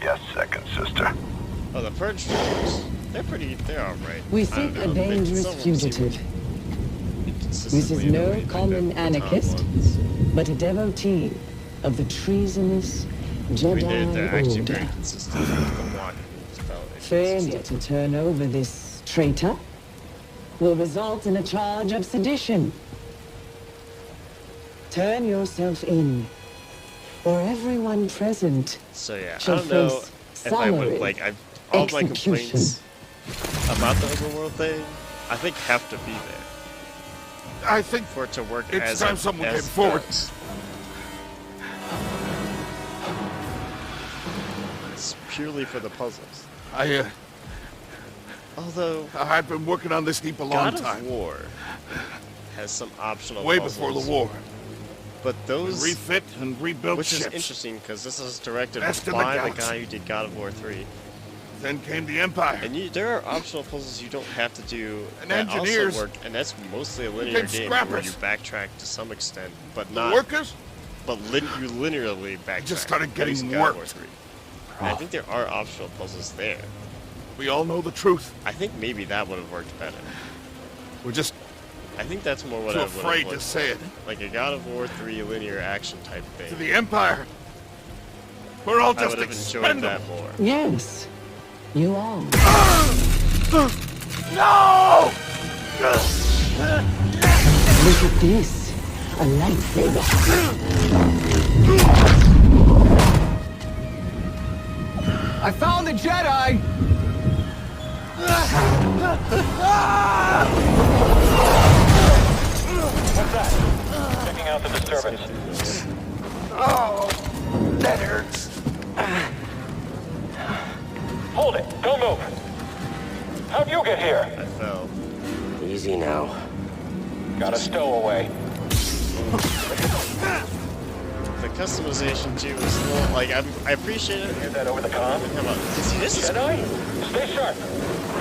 Speaker 6: Yes, second sister.
Speaker 1: Oh, the Purge films, they're alright.
Speaker 9: We
Speaker 1: I
Speaker 9: seek
Speaker 1: don't know,
Speaker 9: a dangerous fugitive. This is no common anarchist, but a devotee of the treasonous Jedi
Speaker 1: They're actually
Speaker 9: Order.
Speaker 1: very consistent with the walking spell.
Speaker 9: Failure to turn over this traitor will result in a charge of sedition. Turn yourself in, or everyone present
Speaker 1: So yeah, I
Speaker 9: shall
Speaker 1: don't know
Speaker 9: face
Speaker 1: if I would
Speaker 9: summary
Speaker 1: like. All my
Speaker 9: execution.
Speaker 1: complaints about the overworld thing, I think have to be there
Speaker 2: I think
Speaker 1: for it to work
Speaker 2: it's
Speaker 1: as
Speaker 2: time
Speaker 1: it,
Speaker 2: someone
Speaker 1: as
Speaker 2: came forward.
Speaker 1: it does. It's purely for the puzzles.
Speaker 2: Although
Speaker 1: Although
Speaker 2: I've been working on this heap a long
Speaker 1: God
Speaker 2: time.
Speaker 1: of War has some optional
Speaker 2: Way
Speaker 1: puzzles,
Speaker 2: before the war.
Speaker 1: but those,
Speaker 2: Refit and rebuilt
Speaker 1: which is
Speaker 2: ships.
Speaker 1: interesting because this is directed
Speaker 2: Best in the
Speaker 1: by the
Speaker 2: galaxy.
Speaker 1: guy who did God of War 3.
Speaker 2: Then came the Empire.
Speaker 1: And there are optional puzzles you don't have to do
Speaker 2: And
Speaker 1: that
Speaker 2: engineers
Speaker 1: also work, and that's mostly a linear
Speaker 2: became
Speaker 1: game where
Speaker 2: scrappers.
Speaker 1: you backtrack to some extent, but
Speaker 2: The
Speaker 1: not.
Speaker 2: workers?
Speaker 1: But you linearly backtrack.
Speaker 2: Just started
Speaker 1: at least
Speaker 2: getting
Speaker 1: in God of War
Speaker 2: worked.
Speaker 1: 3. And I think there are optional puzzles there.
Speaker 2: We all know the truth.
Speaker 1: I think maybe that would have worked better.
Speaker 2: We're just
Speaker 1: I think that's more what
Speaker 2: too
Speaker 1: I would have
Speaker 2: afraid to
Speaker 1: liked.
Speaker 2: say it.
Speaker 1: Like a God of War 3 linear action type
Speaker 2: To
Speaker 1: thing.
Speaker 2: the Empire. We're all
Speaker 1: I
Speaker 2: just
Speaker 1: would have enjoyed
Speaker 2: expendable.
Speaker 1: that more.
Speaker 9: Yes, you are.
Speaker 2: No!
Speaker 9: Look at this. A lightsaber.
Speaker 8: I found the Jedi! What's that? Checking out the disturbance. Oh, that hurts. Hold it. Don't move. How'd you get here?
Speaker 1: I fell.
Speaker 3: Easy now.
Speaker 8: Got a stowaway.
Speaker 1: The customization too is a little like I appreciate it.
Speaker 8: Hear that over the comm?
Speaker 1: How about this?
Speaker 8: Jedi? Stay sharp.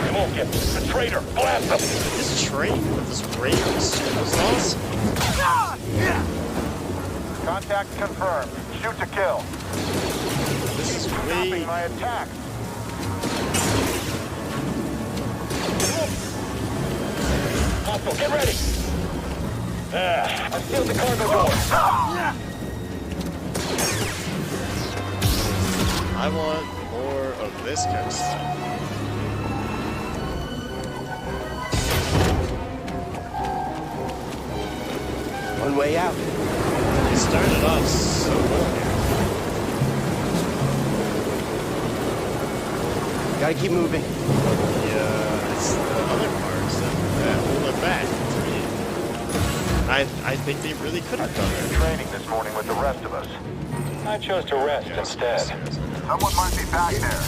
Speaker 8: Come on, get the traitor. Blast him.
Speaker 1: This train with this range was awesome.
Speaker 8: Contact confirmed. Shoot to kill.
Speaker 1: This is way.
Speaker 8: My attack. Hostile, get ready. I sealed the cargo door.
Speaker 1: I want more of this kind of stuff.
Speaker 3: One way out.
Speaker 1: It started off so well here.
Speaker 3: Gotta keep moving.
Speaker 1: Yeah, it's the other parts that hold it back to me. I think they really could have done it.
Speaker 8: Training this morning with the rest of us. I chose to rest instead. Someone might be back there.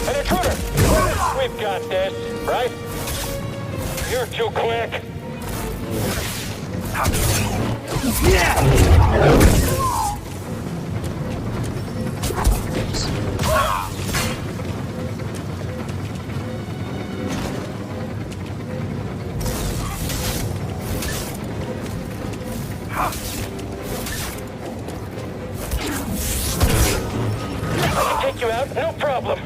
Speaker 8: An intruder! We've got this, right? You're too quick. I can take you out, no problem.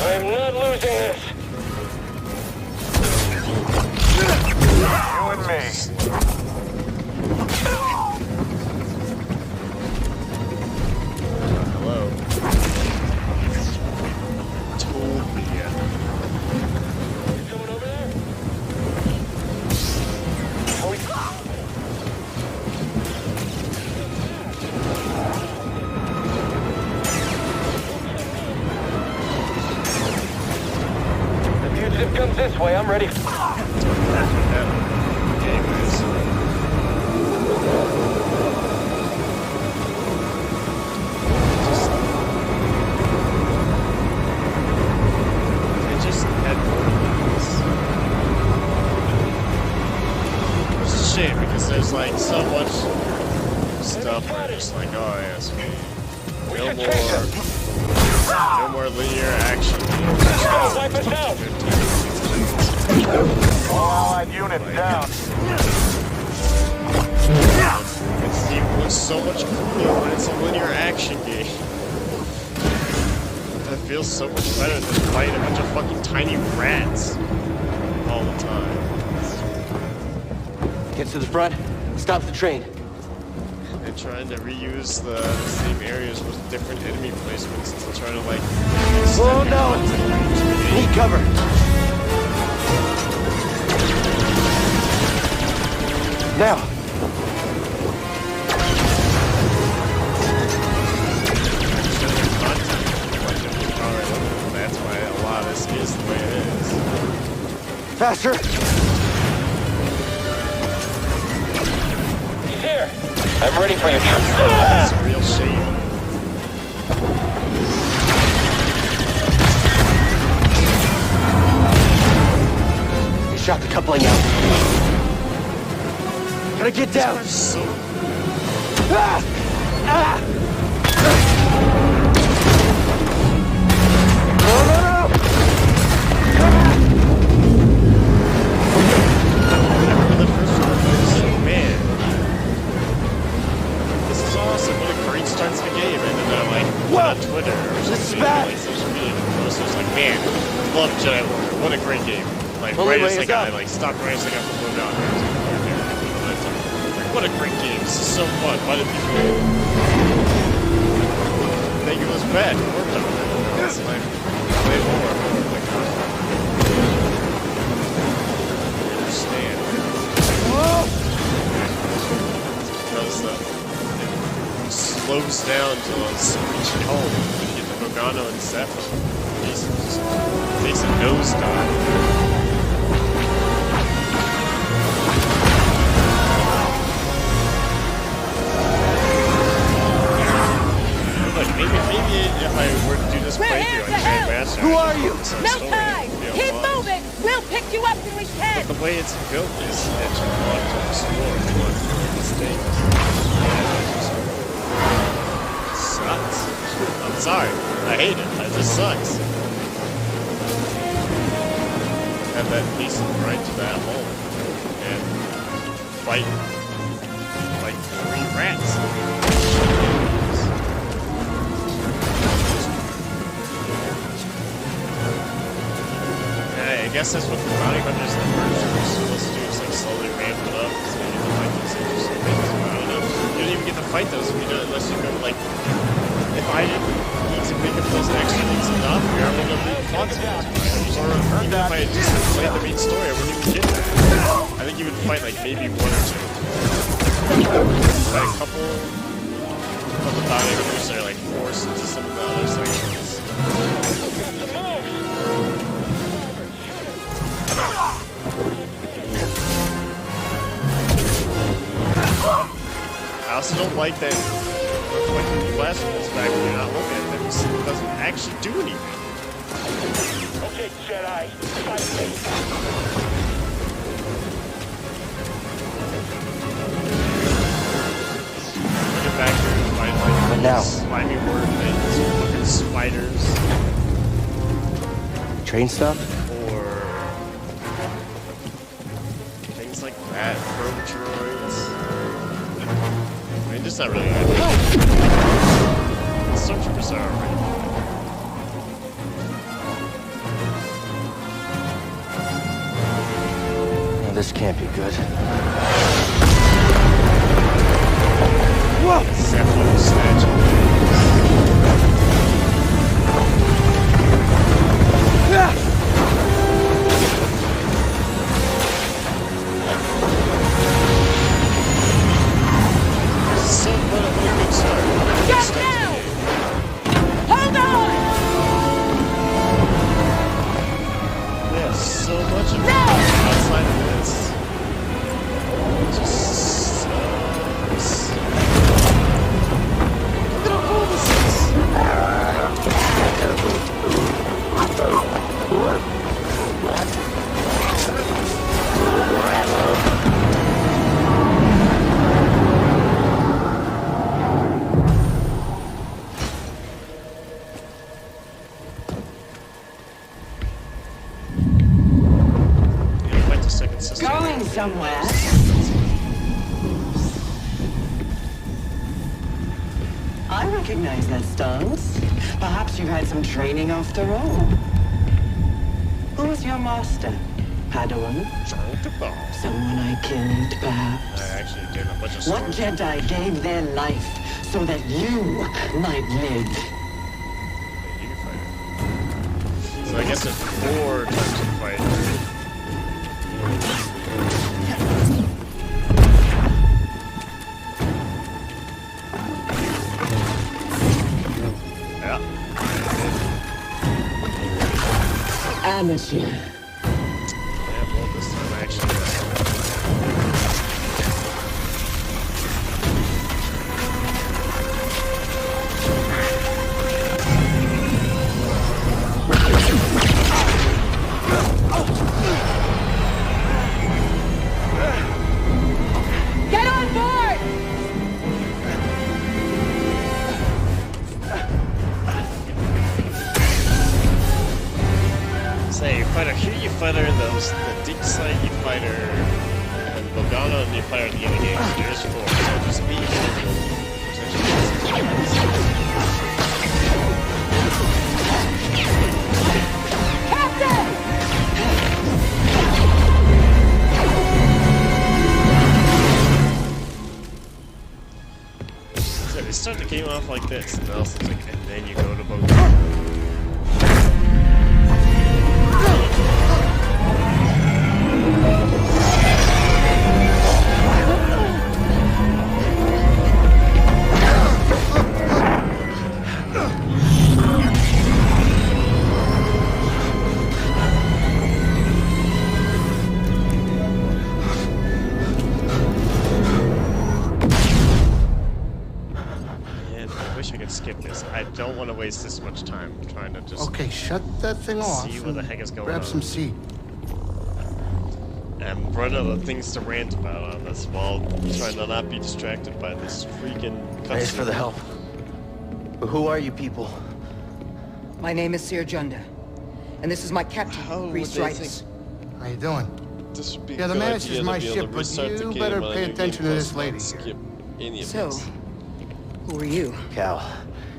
Speaker 8: I'm not losing this. You and me.
Speaker 1: Hello. Told me.
Speaker 8: Someone over there? Are we... The fugitive comes this way, I'm ready.
Speaker 1: Anyways. I just had more of this. Which is a shame because there's like so much stuff where it's just like, oh yes. No more linear action.
Speaker 8: Wipe us out! All allied units down.
Speaker 1: It looks so much cooler when it's a linear action game. That feels so much better than fighting a bunch of fucking tiny rats all the time.
Speaker 3: Gets to the front, stops the train.
Speaker 1: And trying to reuse the same areas with different enemy placements to try to like.
Speaker 3: Oh no! Need cover. Now.
Speaker 1: is the way it is.
Speaker 8: Faster! Here! I'm ready for you.
Speaker 1: It's a real shame.
Speaker 8: You shot the coupling out. Gotta get down!
Speaker 1: So
Speaker 8: Ah! Ah!
Speaker 1: the first one was like, man, this is awesome. What a great start to the game. And then like on Twitter or something, like social media posters like, man, love Jedi Order. What a great game. Like right as like I like stopped racing up and moved on. What a great game. This is so fun. Why did people think it was bad? It worked on it. It's like way more. Like, I understand. Because it slows down to a screeching halt. You get the Morgana and Zephyr. Jesus. Takes a nosedive. Maybe if I were to do this playthrough on Grandmaster,
Speaker 8: who are you?
Speaker 5: No time! Keep moving! We'll pick you up when we can!
Speaker 1: But the way it's built is that you want to explore, you want to make mistakes. It sucks. I'm sorry. I hate it. It just sucks. Have that piece right to that hole and fight like 3 rats. I guess that's what the bounty hunters in the first are supposed to do, is like slowly ramp it up, so you get to fight those interesting things. I don't know. You don't even get to fight those if you don't, unless you go like, if I didn't need to pick up those extra things enough, you're able to read plots of those. Or even if I had just played the main story, I wouldn't even get there. I think you would fight like maybe 1 or 2. Fight a couple of the bounty hunters that are like forced into some of the other sections. I also don't like that when the flash pulls back and you're not looking at them, it doesn't actually do anything.
Speaker 8: Okay, Jedi, fight me.
Speaker 1: Get back here and fight like
Speaker 8: now?
Speaker 1: slimy word things, fucking spiders,
Speaker 8: Train stuff?
Speaker 1: or things like that, probe droids. I mean, just not really good. Stormtroopers are alright.
Speaker 8: No, this can't be good.
Speaker 1: Whoa! Cephalon statue. So what a good start.
Speaker 5: Get down! Hold on!
Speaker 1: Yeah, so much of it outside of this. Just sucks. Look at how cool this is. Yeah, quite the second system.
Speaker 9: Going somewhere? I recognize that stance. Perhaps you've had some training after all. Who was your master? Padawan? Someone I killed, perhaps?
Speaker 1: I actually gave a bunch of
Speaker 9: What Jedi gave their life so that you might live?
Speaker 1: You can fight it. So I guess there's 4 types of fight. Yeah.
Speaker 9: Amateur.
Speaker 1: Yeah, well, this time I actually
Speaker 5: Get on board!
Speaker 1: say, you fighter here, you fighter those, the deep side, you fighter, and Bogano, and you fighter the other games. There's 4, so just be So they start the game off like this, and then you go to Bogano. Skip this. I don't want to waste this much time trying to just
Speaker 2: Okay, shut that thing off.
Speaker 1: see what the heck is going
Speaker 2: Grab
Speaker 1: on.
Speaker 2: some seat.
Speaker 1: And run out of things to rant about on this while trying to not be distracted by this freaking
Speaker 4: Thanks for the help. But who are you people?
Speaker 10: My name is Sir Junda, and this is my captain,
Speaker 1: How would
Speaker 10: Reese
Speaker 1: they
Speaker 10: Rice.
Speaker 2: How you doing?
Speaker 1: This would be
Speaker 2: Yeah, the
Speaker 1: a good
Speaker 2: manager's
Speaker 1: idea to
Speaker 2: my
Speaker 1: be able
Speaker 2: ship,
Speaker 1: to
Speaker 2: but
Speaker 1: restart the
Speaker 2: you
Speaker 1: game
Speaker 2: better
Speaker 1: on a
Speaker 2: pay
Speaker 1: new
Speaker 2: attention
Speaker 1: game
Speaker 2: to this
Speaker 1: plus
Speaker 2: lady
Speaker 1: not
Speaker 2: here.
Speaker 1: skip any of
Speaker 10: So,
Speaker 1: this.
Speaker 10: who are you?
Speaker 4: Cal.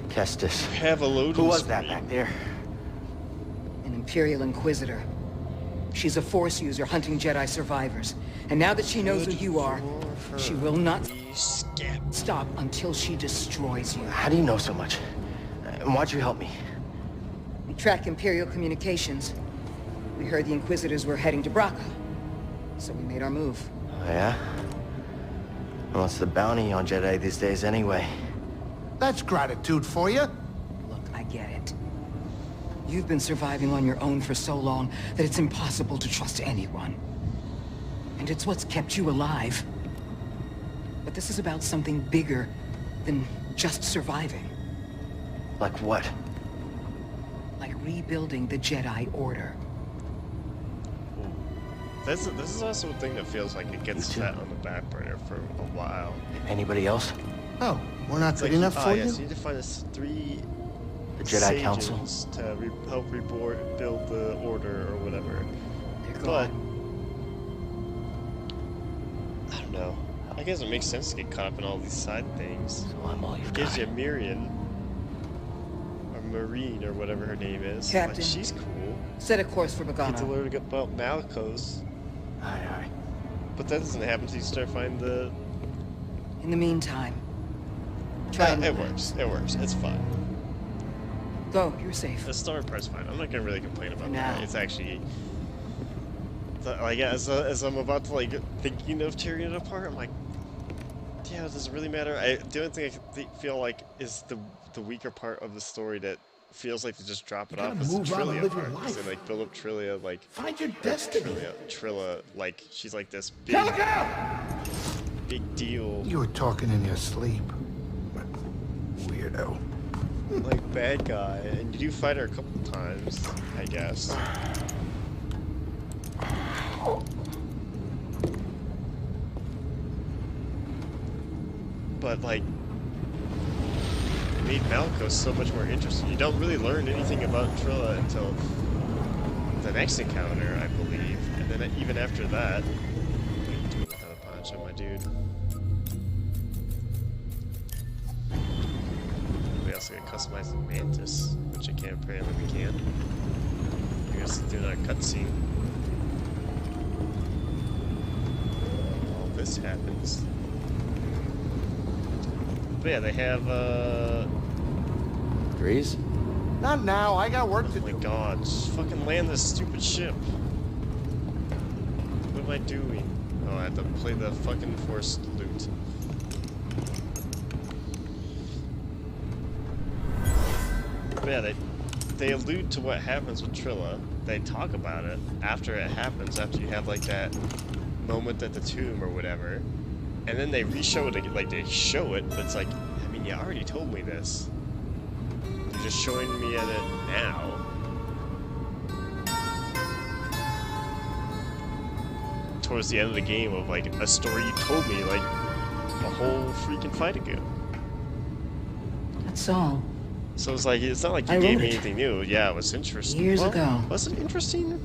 Speaker 4: Kestis.
Speaker 1: Have a loading
Speaker 4: Who was that
Speaker 1: screen.
Speaker 4: back there?
Speaker 10: An Imperial Inquisitor. She's a Force user hunting Jedi survivors. And now that she knows who you are, she will not stop until she destroys you.
Speaker 4: How do you know so much? And why'd you help me?
Speaker 10: We track Imperial communications. We heard the Inquisitors were heading to Braca, so we made our move.
Speaker 4: Oh, yeah? And what's the bounty on Jedi these days anyway?
Speaker 2: That's gratitude for you.
Speaker 10: Look, I get it. You've been surviving on your own for so long that it's impossible to trust anyone. And it's what's kept you alive. But this is about something bigger than just surviving.
Speaker 4: Like what?
Speaker 10: Like rebuilding the Jedi Order.
Speaker 1: This is also a thing that feels like it gets set on the back burner for a while.
Speaker 4: Anybody else?
Speaker 2: Oh, we're not
Speaker 1: It's
Speaker 2: good
Speaker 1: like,
Speaker 2: enough for
Speaker 1: yes,
Speaker 2: you?
Speaker 1: you need to find us 3
Speaker 4: The Jedi Council?
Speaker 1: sages to help rebuild the order or whatever.
Speaker 10: They're
Speaker 1: But
Speaker 10: gone.
Speaker 1: I don't know. I guess it makes sense to get caught up in all these side things.
Speaker 4: So I'm all you've
Speaker 1: It gives
Speaker 4: got.
Speaker 1: you Miriam, or Marine, or whatever her name is.
Speaker 10: Captain.
Speaker 1: Like, she's cool.
Speaker 10: Set a course for
Speaker 1: Get to
Speaker 10: Bogano.
Speaker 1: learn about Malicos.
Speaker 4: Aye, aye.
Speaker 1: But that doesn't happen until you start finding the...
Speaker 10: In the meantime, try and
Speaker 1: it works. It works. It's fine.
Speaker 10: go. You're safe.
Speaker 1: The story part's fine. I'm not gonna really complain about that.
Speaker 10: No.
Speaker 1: It's actually... Like, as I'm about to, like, thinking of tearing it apart, I'm like... Yeah, does it really matter? The only thing I feel like is the weaker part of the story that feels like to just drop it off is the
Speaker 7: move on and
Speaker 1: Trillia
Speaker 7: live your
Speaker 1: part. 'Cause they,
Speaker 7: life.
Speaker 1: like, build up Trillia, like...
Speaker 7: Find your destiny.
Speaker 1: Trilla, like, she's like this big... Big deal.
Speaker 2: You were talking in your sleep. Weirdo.
Speaker 1: Like, bad guy. And you do fight her a couple times, I guess. But, like, it made Malicos so much more interesting. You don't really learn anything about Trilla until the next encounter, I believe. And then even after that... What are you doing without a punch on my dude? We also can customize the Mantis, which I can't apparently we can. I guess do another cutscene. All this happens. But yeah, they have,
Speaker 4: Breeze?
Speaker 2: Not now. I got work to
Speaker 1: oh my
Speaker 2: do.
Speaker 1: god, just fucking land this stupid ship. What am I doing? Oh, I have to play the fucking Force lute. But yeah, they allude to what happens with Trilla. They talk about it after it happens, after you have like that moment at the tomb or whatever. And then they re-show it again, like they show it, but it's like, I mean, you already told me this. You're just showing me at it now. Towards the end of the game of like a story you told me like a whole freaking fight ago.
Speaker 10: That's all.
Speaker 1: So it's like, it's not like you
Speaker 10: I
Speaker 1: gave
Speaker 10: wrote
Speaker 1: me
Speaker 10: it.
Speaker 1: anything new. Yeah, it was interesting.
Speaker 10: Years ago.
Speaker 1: Was it interesting?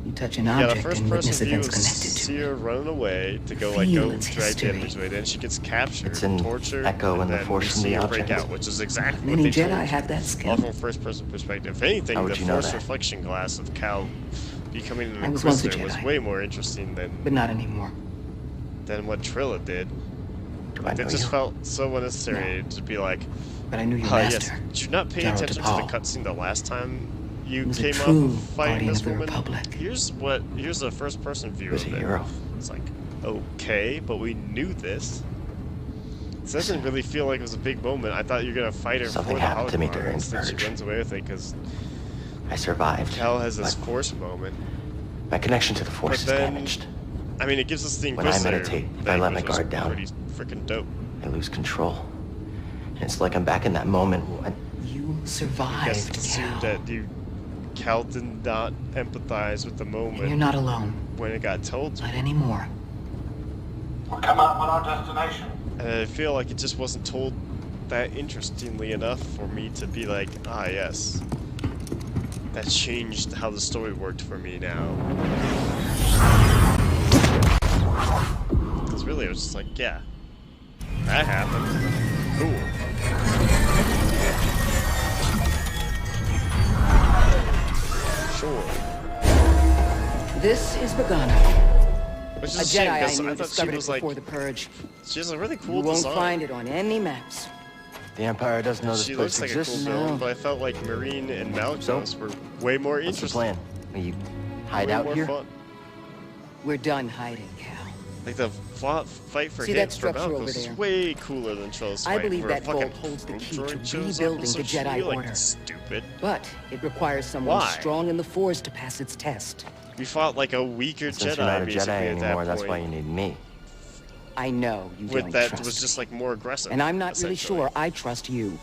Speaker 10: You touch an
Speaker 1: Yeah, the
Speaker 10: object
Speaker 1: first
Speaker 10: and
Speaker 1: person
Speaker 10: witness
Speaker 1: view
Speaker 10: events
Speaker 1: is
Speaker 10: connected to
Speaker 1: see
Speaker 10: it.
Speaker 1: her running away to go
Speaker 10: Feel
Speaker 1: like
Speaker 10: its
Speaker 1: drag the
Speaker 10: history.
Speaker 1: enemies away. Then she gets captured,
Speaker 4: It's an
Speaker 1: tortured,
Speaker 4: echo
Speaker 1: and
Speaker 4: in the
Speaker 1: then
Speaker 4: force
Speaker 1: we
Speaker 4: from
Speaker 1: see
Speaker 4: the
Speaker 1: her break
Speaker 4: object.
Speaker 1: out, which is exactly what
Speaker 10: Many
Speaker 1: they
Speaker 10: Jedi
Speaker 1: told you.
Speaker 10: have that
Speaker 1: All
Speaker 10: skill.
Speaker 1: from first-person perspective. If anything,
Speaker 4: How
Speaker 1: the
Speaker 4: would you know
Speaker 1: force
Speaker 4: that?
Speaker 1: reflection glass of Cal becoming an
Speaker 10: I was once a
Speaker 1: Inquisitor was
Speaker 10: Jedi.
Speaker 1: way more interesting
Speaker 10: But not anymore.
Speaker 1: than what Trilla did.
Speaker 4: Do I
Speaker 1: It
Speaker 4: know
Speaker 1: just
Speaker 4: you?
Speaker 1: felt so unnecessary to be like,
Speaker 10: But I knew your
Speaker 1: oh yes,
Speaker 10: master.
Speaker 1: did you not pay
Speaker 10: General
Speaker 1: attention to the
Speaker 10: DePaul.
Speaker 1: cutscene the last time you
Speaker 10: was a
Speaker 1: came
Speaker 10: true
Speaker 1: up fighting
Speaker 10: guardian
Speaker 1: this
Speaker 10: of the
Speaker 1: woman?
Speaker 10: Republic.
Speaker 1: Here's a first-person view
Speaker 4: He's
Speaker 1: of
Speaker 4: a
Speaker 1: it.
Speaker 4: hero.
Speaker 1: It's like, okay, but we knew this. This doesn't really feel like it was a big moment. I thought you were gonna fight her
Speaker 4: Something
Speaker 1: for the
Speaker 4: happened to me
Speaker 1: hologram.
Speaker 4: during
Speaker 1: Instead, she
Speaker 4: Purge.
Speaker 1: runs away with it because
Speaker 4: I survived.
Speaker 1: Cal has this
Speaker 4: but
Speaker 1: force moment.
Speaker 4: my connection to the force
Speaker 1: But
Speaker 4: is
Speaker 1: then,
Speaker 4: damaged.
Speaker 1: I mean, it gives us the
Speaker 4: When I
Speaker 1: Inquisitor.
Speaker 4: meditate, if
Speaker 1: The
Speaker 4: I let my
Speaker 1: Inquisitor's
Speaker 4: guard down.
Speaker 1: pretty freaking dope.
Speaker 4: I lose control. And it's like I'm back in that moment when
Speaker 10: You
Speaker 1: I guess
Speaker 10: survived,
Speaker 1: it assumed
Speaker 10: Cal.
Speaker 1: that Cal did not empathize with the
Speaker 10: And you're
Speaker 1: moment
Speaker 10: not alone.
Speaker 1: when it got told to.
Speaker 10: Not anymore.
Speaker 8: We'll come up with our destination.
Speaker 1: And I feel like it just wasn't told that interestingly enough for me to be like, ah, yes. That changed how the story worked for me now. Because really, it was just like, yeah. That happened. Cool. Sure.
Speaker 10: This is Bogano,
Speaker 1: Which is
Speaker 10: a
Speaker 1: a shame,
Speaker 10: Jedi I
Speaker 1: because
Speaker 10: knew
Speaker 1: I thought she
Speaker 10: discovered it
Speaker 1: was like,
Speaker 10: before the Purge.
Speaker 1: she has a really cool
Speaker 10: You won't
Speaker 1: design.
Speaker 10: find it on any maps.
Speaker 4: the Empire doesn't know this
Speaker 1: She
Speaker 4: place
Speaker 1: looks like a cool
Speaker 4: exists.
Speaker 1: villain,
Speaker 10: No.
Speaker 1: but I felt like Marine and Malachos
Speaker 4: So?
Speaker 1: were way more
Speaker 4: What's the
Speaker 1: interesting.
Speaker 4: plan? Will you hide
Speaker 1: Way
Speaker 4: out
Speaker 1: more
Speaker 4: here?
Speaker 1: fun.
Speaker 10: We're done hiding, Cal.
Speaker 1: Like the fight for
Speaker 10: See
Speaker 1: him
Speaker 10: that
Speaker 1: for
Speaker 10: structure
Speaker 1: Malachos
Speaker 10: over
Speaker 1: is
Speaker 10: there?
Speaker 1: way cooler than Trilla's
Speaker 10: I
Speaker 1: fight,
Speaker 10: believe
Speaker 1: where a
Speaker 10: that vault
Speaker 1: fucking
Speaker 10: holds the key to
Speaker 1: droid shows up and
Speaker 10: rebuilding
Speaker 1: some
Speaker 10: the
Speaker 1: shit.
Speaker 10: Jedi
Speaker 1: You're like,
Speaker 10: Order.
Speaker 1: stupid.
Speaker 10: But it requires someone
Speaker 1: Why?
Speaker 10: strong in the Force to pass its test.
Speaker 1: We fought like a weaker
Speaker 4: Since
Speaker 1: Jedi,
Speaker 4: you're not a
Speaker 1: basically,
Speaker 4: Jedi
Speaker 1: at that
Speaker 4: anymore, that's
Speaker 1: point.
Speaker 4: why you need me.
Speaker 10: I know you
Speaker 1: With
Speaker 10: don't
Speaker 1: that
Speaker 10: trust
Speaker 1: was just
Speaker 10: me.
Speaker 1: like more aggressive.
Speaker 10: And I'm not really
Speaker 1: essentially.
Speaker 10: sure I trust you.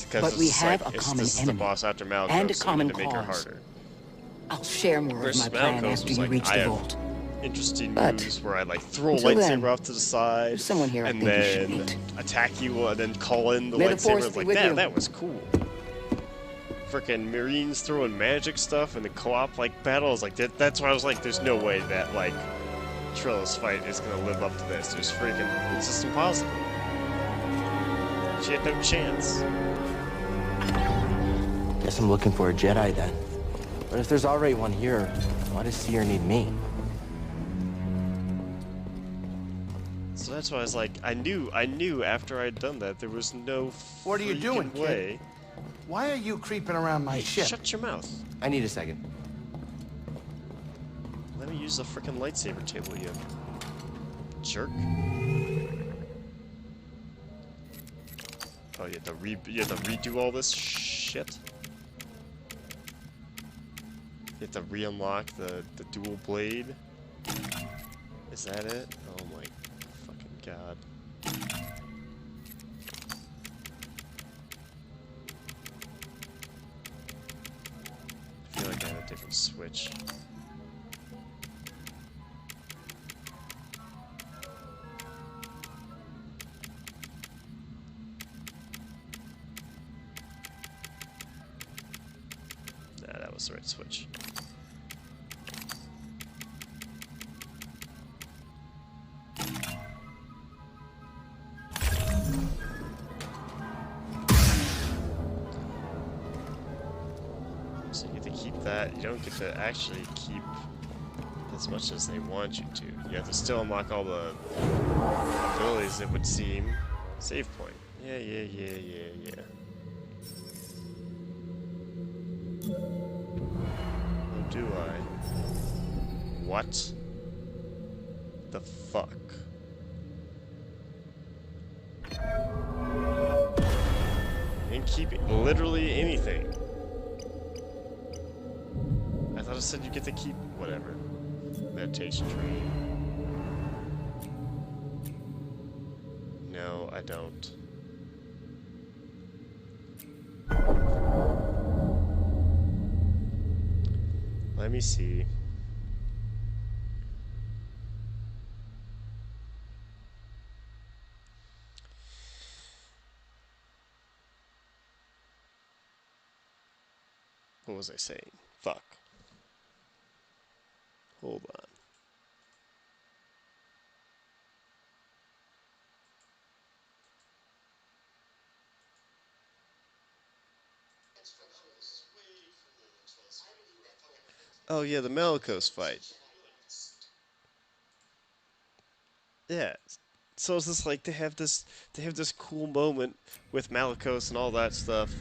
Speaker 1: Because
Speaker 10: but
Speaker 1: it's
Speaker 10: we
Speaker 1: just
Speaker 10: have
Speaker 1: like,
Speaker 10: a
Speaker 1: it's-
Speaker 10: common
Speaker 1: this is
Speaker 10: enemy
Speaker 1: the boss after Malachos,
Speaker 10: and a
Speaker 1: so we
Speaker 10: common
Speaker 1: need to make her
Speaker 10: cause.
Speaker 1: harder.
Speaker 10: I'll share more of
Speaker 1: Versus
Speaker 10: my plan
Speaker 1: Malachos
Speaker 10: after
Speaker 1: was
Speaker 10: you
Speaker 1: like,
Speaker 10: reach
Speaker 1: I
Speaker 10: the
Speaker 1: have
Speaker 10: vault.
Speaker 1: interesting
Speaker 10: But
Speaker 1: moves where I like throw a
Speaker 10: until
Speaker 1: lightsaber
Speaker 10: then,
Speaker 1: off to the side,
Speaker 10: there's someone here I
Speaker 1: and
Speaker 10: think you should
Speaker 1: then
Speaker 10: meet.
Speaker 1: attack you, and then call in the
Speaker 10: May the Force
Speaker 1: lightsaber.
Speaker 10: be
Speaker 1: Like
Speaker 10: with
Speaker 1: that,
Speaker 10: you.
Speaker 1: that was cool. Freaking Marines throwing magic stuff and the co-op like battles, like that's why I was like, there's no way that like Trilla's fight is gonna live up to this. There's freaking, it's just impossible. She had no chance.
Speaker 4: Guess I'm looking for a Jedi then. But if there's already one here, why does Seer need me?
Speaker 1: So that's why I was like, I knew after I'd done that there was no
Speaker 2: What are you doing,
Speaker 1: freaking way.
Speaker 2: kid? Why are you creeping around my
Speaker 1: Hey,
Speaker 2: ship?
Speaker 1: shut your mouth.
Speaker 4: I need a second.
Speaker 1: Let me use the freaking lightsaber table, you jerk. Oh, you have to redo all this shit? You have to re-unlock the dual blade? Is that it? Oh my fucking god. I feel like I have a different switch. Nah, that was the right switch. So you get to keep that. You don't get to actually keep as much as they want you to. You have to still unlock all the abilities, it would seem. Save point. Yeah. Or do I? What the fuck? And keep literally anything. thought it said you get to keep whatever. Meditation tree. No, I don't. Let me see. What was I saying? Fuck. Hold on. Oh yeah, the Malicos fight. Yeah. So it's just like they have this cool moment with Malicos and all that stuff,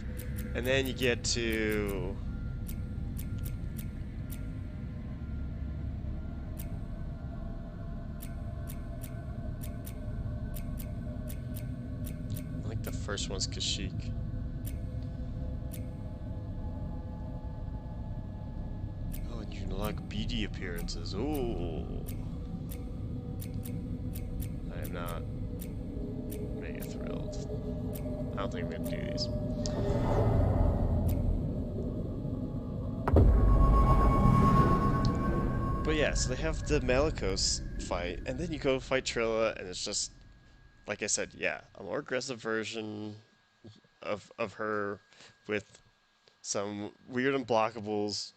Speaker 1: and then you get to I think the first one's Kashyyyk. Oh, and you can unlock BD appearances. Ooh. I am not mega thrilled. I don't think I'm gonna do these. But yeah, so they have the Malicos fight, and then you go fight Trilla, and it's just, like I said, yeah, a more aggressive version of her with some weird unblockables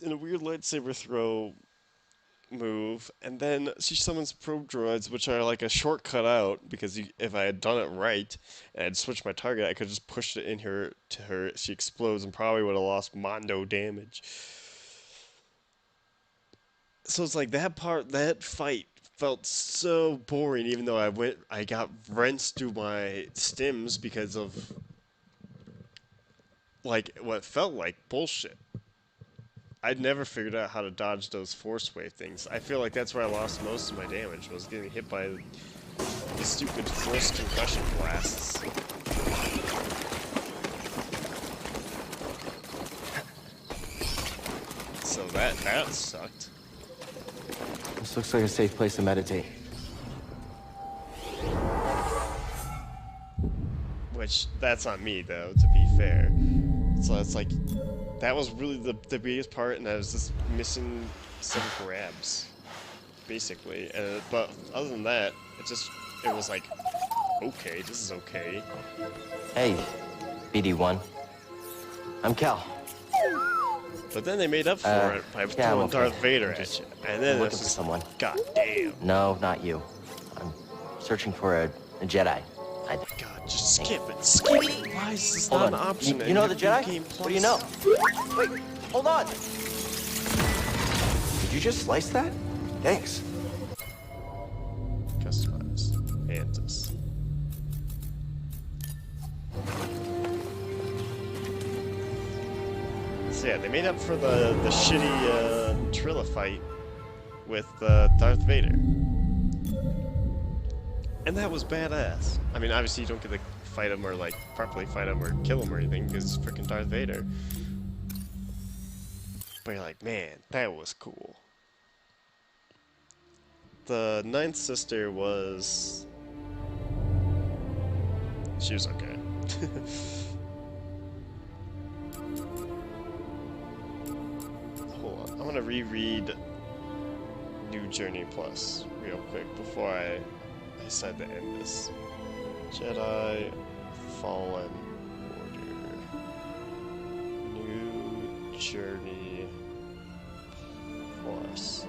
Speaker 1: and a weird lightsaber throw move, and then she summons probe droids, which are like a shortcut out, because if I had done it right and I'd switched my target, I could just push it in her to her. She explodes and probably would have lost mondo damage. So it's like that fight felt so boring, even though I got wrenched through my stims because of like what felt like bullshit. I'd never figured out how to dodge those force wave things. I feel like that's where I lost most of my damage, was getting hit by the stupid force concussion blasts. So that sucked.
Speaker 4: This looks like a safe place to meditate.
Speaker 1: Which, that's on me, though, to be fair. So it's like, that was really the biggest part, and I was just missing some grabs, basically. But other than that, it was like, okay, this is okay.
Speaker 4: Hey, BD1. I'm Cal.
Speaker 1: But then they made up for it by throwing Darth Vader at you. And then it's just,
Speaker 4: someone.
Speaker 1: God damn.
Speaker 4: No, not you. I'm searching for a Jedi.
Speaker 1: God, just skip it. Skip it. Why is this not an option?
Speaker 4: You know the Jedi? What do you know? Wait, hold on. Did you just slice that? Thanks.
Speaker 1: Customize. Mantis. So yeah, they made up for the shitty Trilla fight with Darth Vader. And that was badass. I mean, obviously you don't get to fight him or like properly fight him or kill him or anything because it's freaking Darth Vader. But you're like, man, that was cool. The ninth sister was... She was okay. Hold on, I'm gonna reread New Journey Plus real quick before I decide to end this. Jedi Fallen Order. New Journey Plus.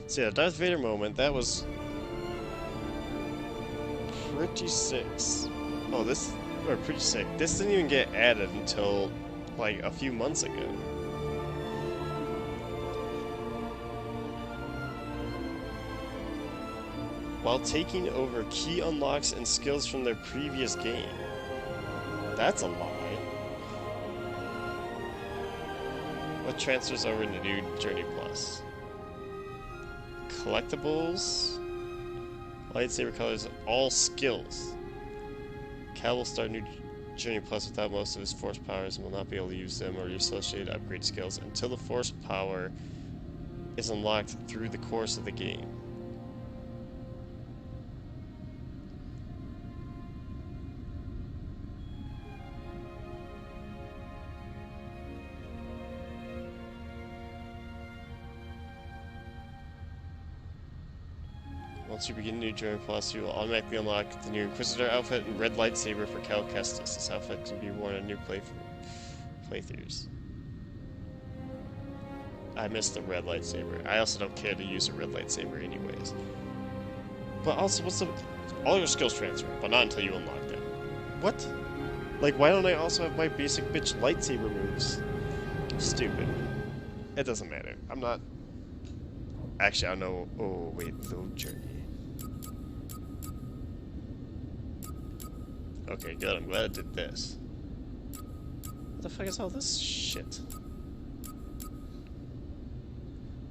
Speaker 1: So yeah, Darth Vader moment, that was pretty sick. Oh, pretty sick. This didn't even get added until like a few months ago. While taking over key unlocks and skills from their previous game. That's a lie. What transfers over into New Journey Plus? Collectibles, lightsaber colors, all skills. Cal will start New Journey Plus without most of his force powers and will not be able to use them or your associated upgrade skills until the force power is unlocked through the course of the game. Once you begin New Journey Plus, you will automatically unlock the new Inquisitor outfit and red lightsaber for Cal Kestis. This outfit can be worn in new playthroughs. I missed the red lightsaber. I also don't care to use a red lightsaber anyways. But also, what's the... All your skills transfer, but not until you unlock them. What? Like, why don't I also have my basic bitch lightsaber moves? Stupid. It doesn't matter. I'm not... Actually, I don't know... Oh, wait, load journey. Okay, good. I'm glad I did this. What the fuck is all this shit?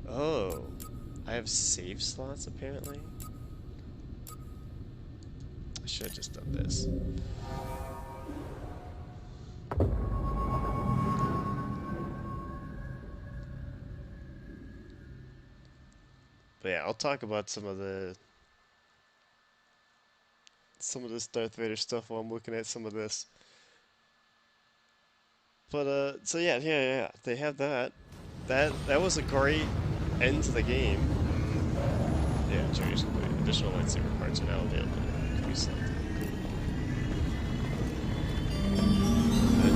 Speaker 1: Oh. I have save slots, apparently? I should have just done this. But yeah, I'll talk about some of this Darth Vader stuff while I'm looking at some of this. But so yeah, they have that. That was a great end to the game. Yeah, choose additional lightsaber parts are now available. Can be selected.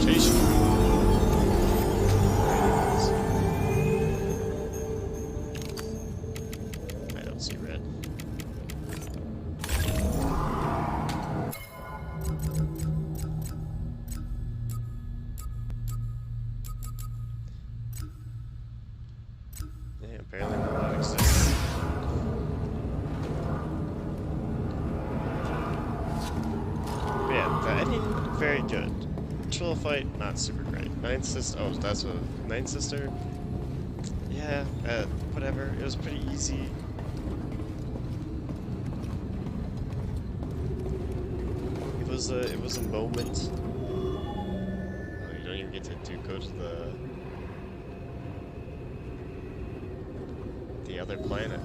Speaker 1: Chase. I don't see red. Yeah, apparently that exists. But yeah, the ending, very good. Trilla fight, not super great. Ninth Sister, oh, that's a Ninth Sister? Yeah, whatever. It was pretty easy. It was a moment. Oh, you don't even get to go to the other planet.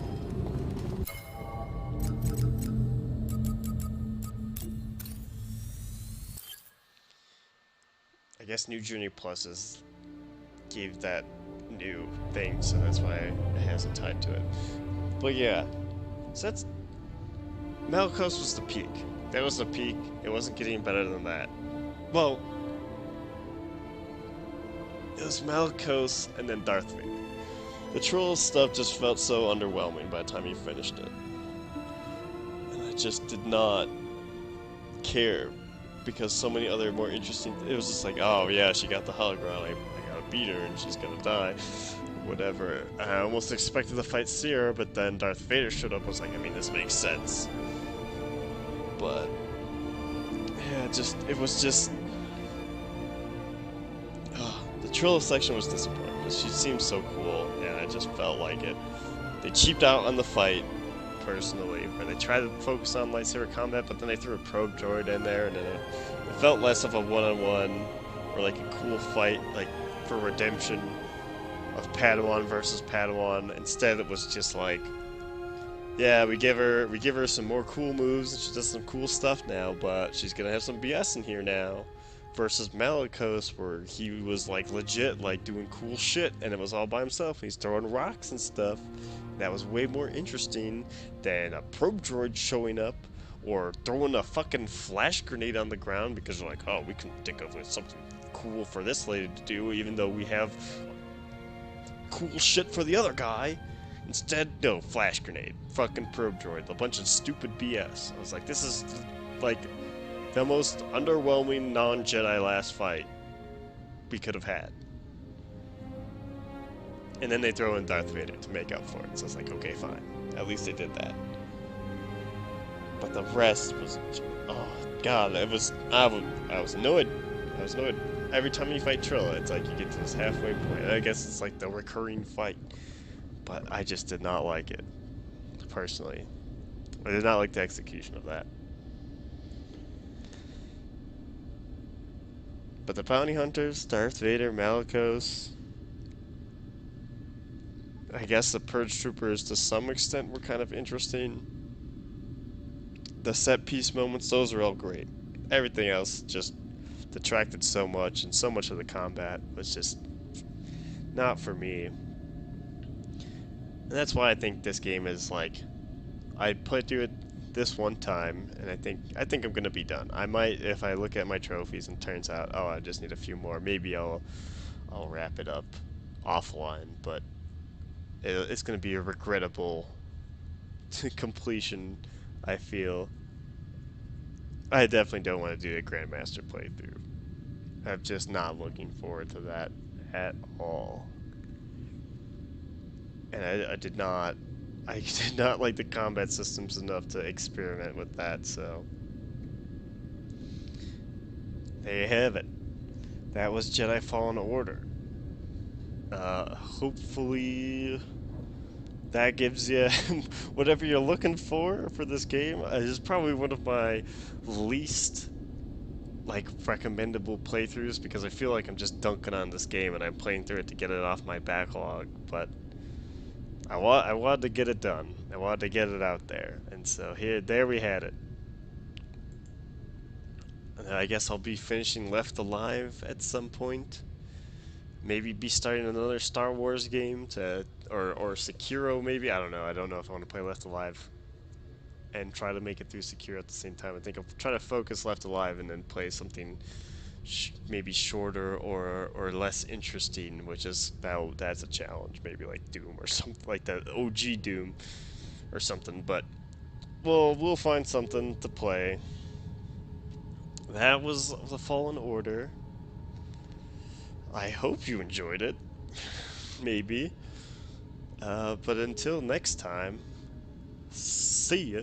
Speaker 1: I guess New Journey Pluses gave that new thing, so that's why it has a tie to it. But yeah, so that's... Malakos was the peak. That was the peak. It wasn't getting better than that. Well, it was Malakos and then Darth Vader. The Troll stuff just felt so underwhelming by the time you finished it. And I just did not care, because so many other more interesting... It was just like, oh yeah, she got the hologram, I gotta beat her and she's gonna die. Whatever. I almost expected to fight Cere, but then Darth Vader showed up. I was like, I mean, this makes sense. But yeah, it was just the Trilla section was disappointing because she seemed so cool, and I just felt like they cheaped out on the fight personally, where they tried to focus on lightsaber combat, but then they threw a probe droid in there, and then it felt less of a one-on-one or like a cool fight like for redemption of Padawan versus Padawan. Instead, it was just like, yeah, we give her some more cool moves, and she does some cool stuff now, but she's gonna have some BS in here now. Versus Malakos, where he was like legit, like doing cool shit, and it was all by himself. He's throwing rocks and stuff. That was way more interesting than a probe droid showing up or throwing a fucking flash grenade on the ground because you're like, oh, we can think of something cool for this lady to do, even though we have cool shit for the other guy. Instead, no, flash grenade, fucking probe droid, a bunch of stupid BS. I was like, this is like the most underwhelming non-Jedi last fight we could have had. And then they throw in Darth Vader to make up for it. So it's like, okay, fine. At least they did that. But the rest was, oh god, it was. I was annoyed. I was annoyed. Every time you fight Trilla, it's like you get to this halfway point. I guess it's like the recurring fight. But I just did not like it, personally. I did not like the execution of that. But the bounty hunters, Darth Vader, Malicos, I guess the Purge Troopers to some extent were kind of interesting. The set piece moments, those are all great. Everything else just detracted so much, and so much of the combat was just not for me. And that's why I think this game is like, I played through it this one time, and I think I'm gonna be done. I might, if I look at my trophies and turns out, oh, I just need a few more, maybe I'll wrap it up offline, but it's gonna be a regrettable completion, I feel. I definitely don't want to do a Grandmaster playthrough. I'm just not looking forward to that at all. And I did not like the combat systems enough to experiment with that, so there you have it. That was Jedi Fallen Order. Hopefully that gives you whatever you're looking for this game. This is probably one of my least like recommendable playthroughs because I feel like I'm just dunking on this game and I'm playing through it to get it off my backlog, but I wanted to get it done. I wanted to get it out there, and so there we had it. And I guess I'll be finishing Left Alive at some point. Maybe be starting another Star Wars game or Sekiro maybe. I don't know. I don't know if I want to play Left Alive and try to make it through Sekiro at the same time. I think I'll try to focus Left Alive and then play something maybe shorter or less interesting, which is that's a challenge. Maybe like Doom or something like that, OG Doom or something. But we'll find something to play. That was the Fallen Order. I hope you enjoyed it. Maybe. But until next time, see ya.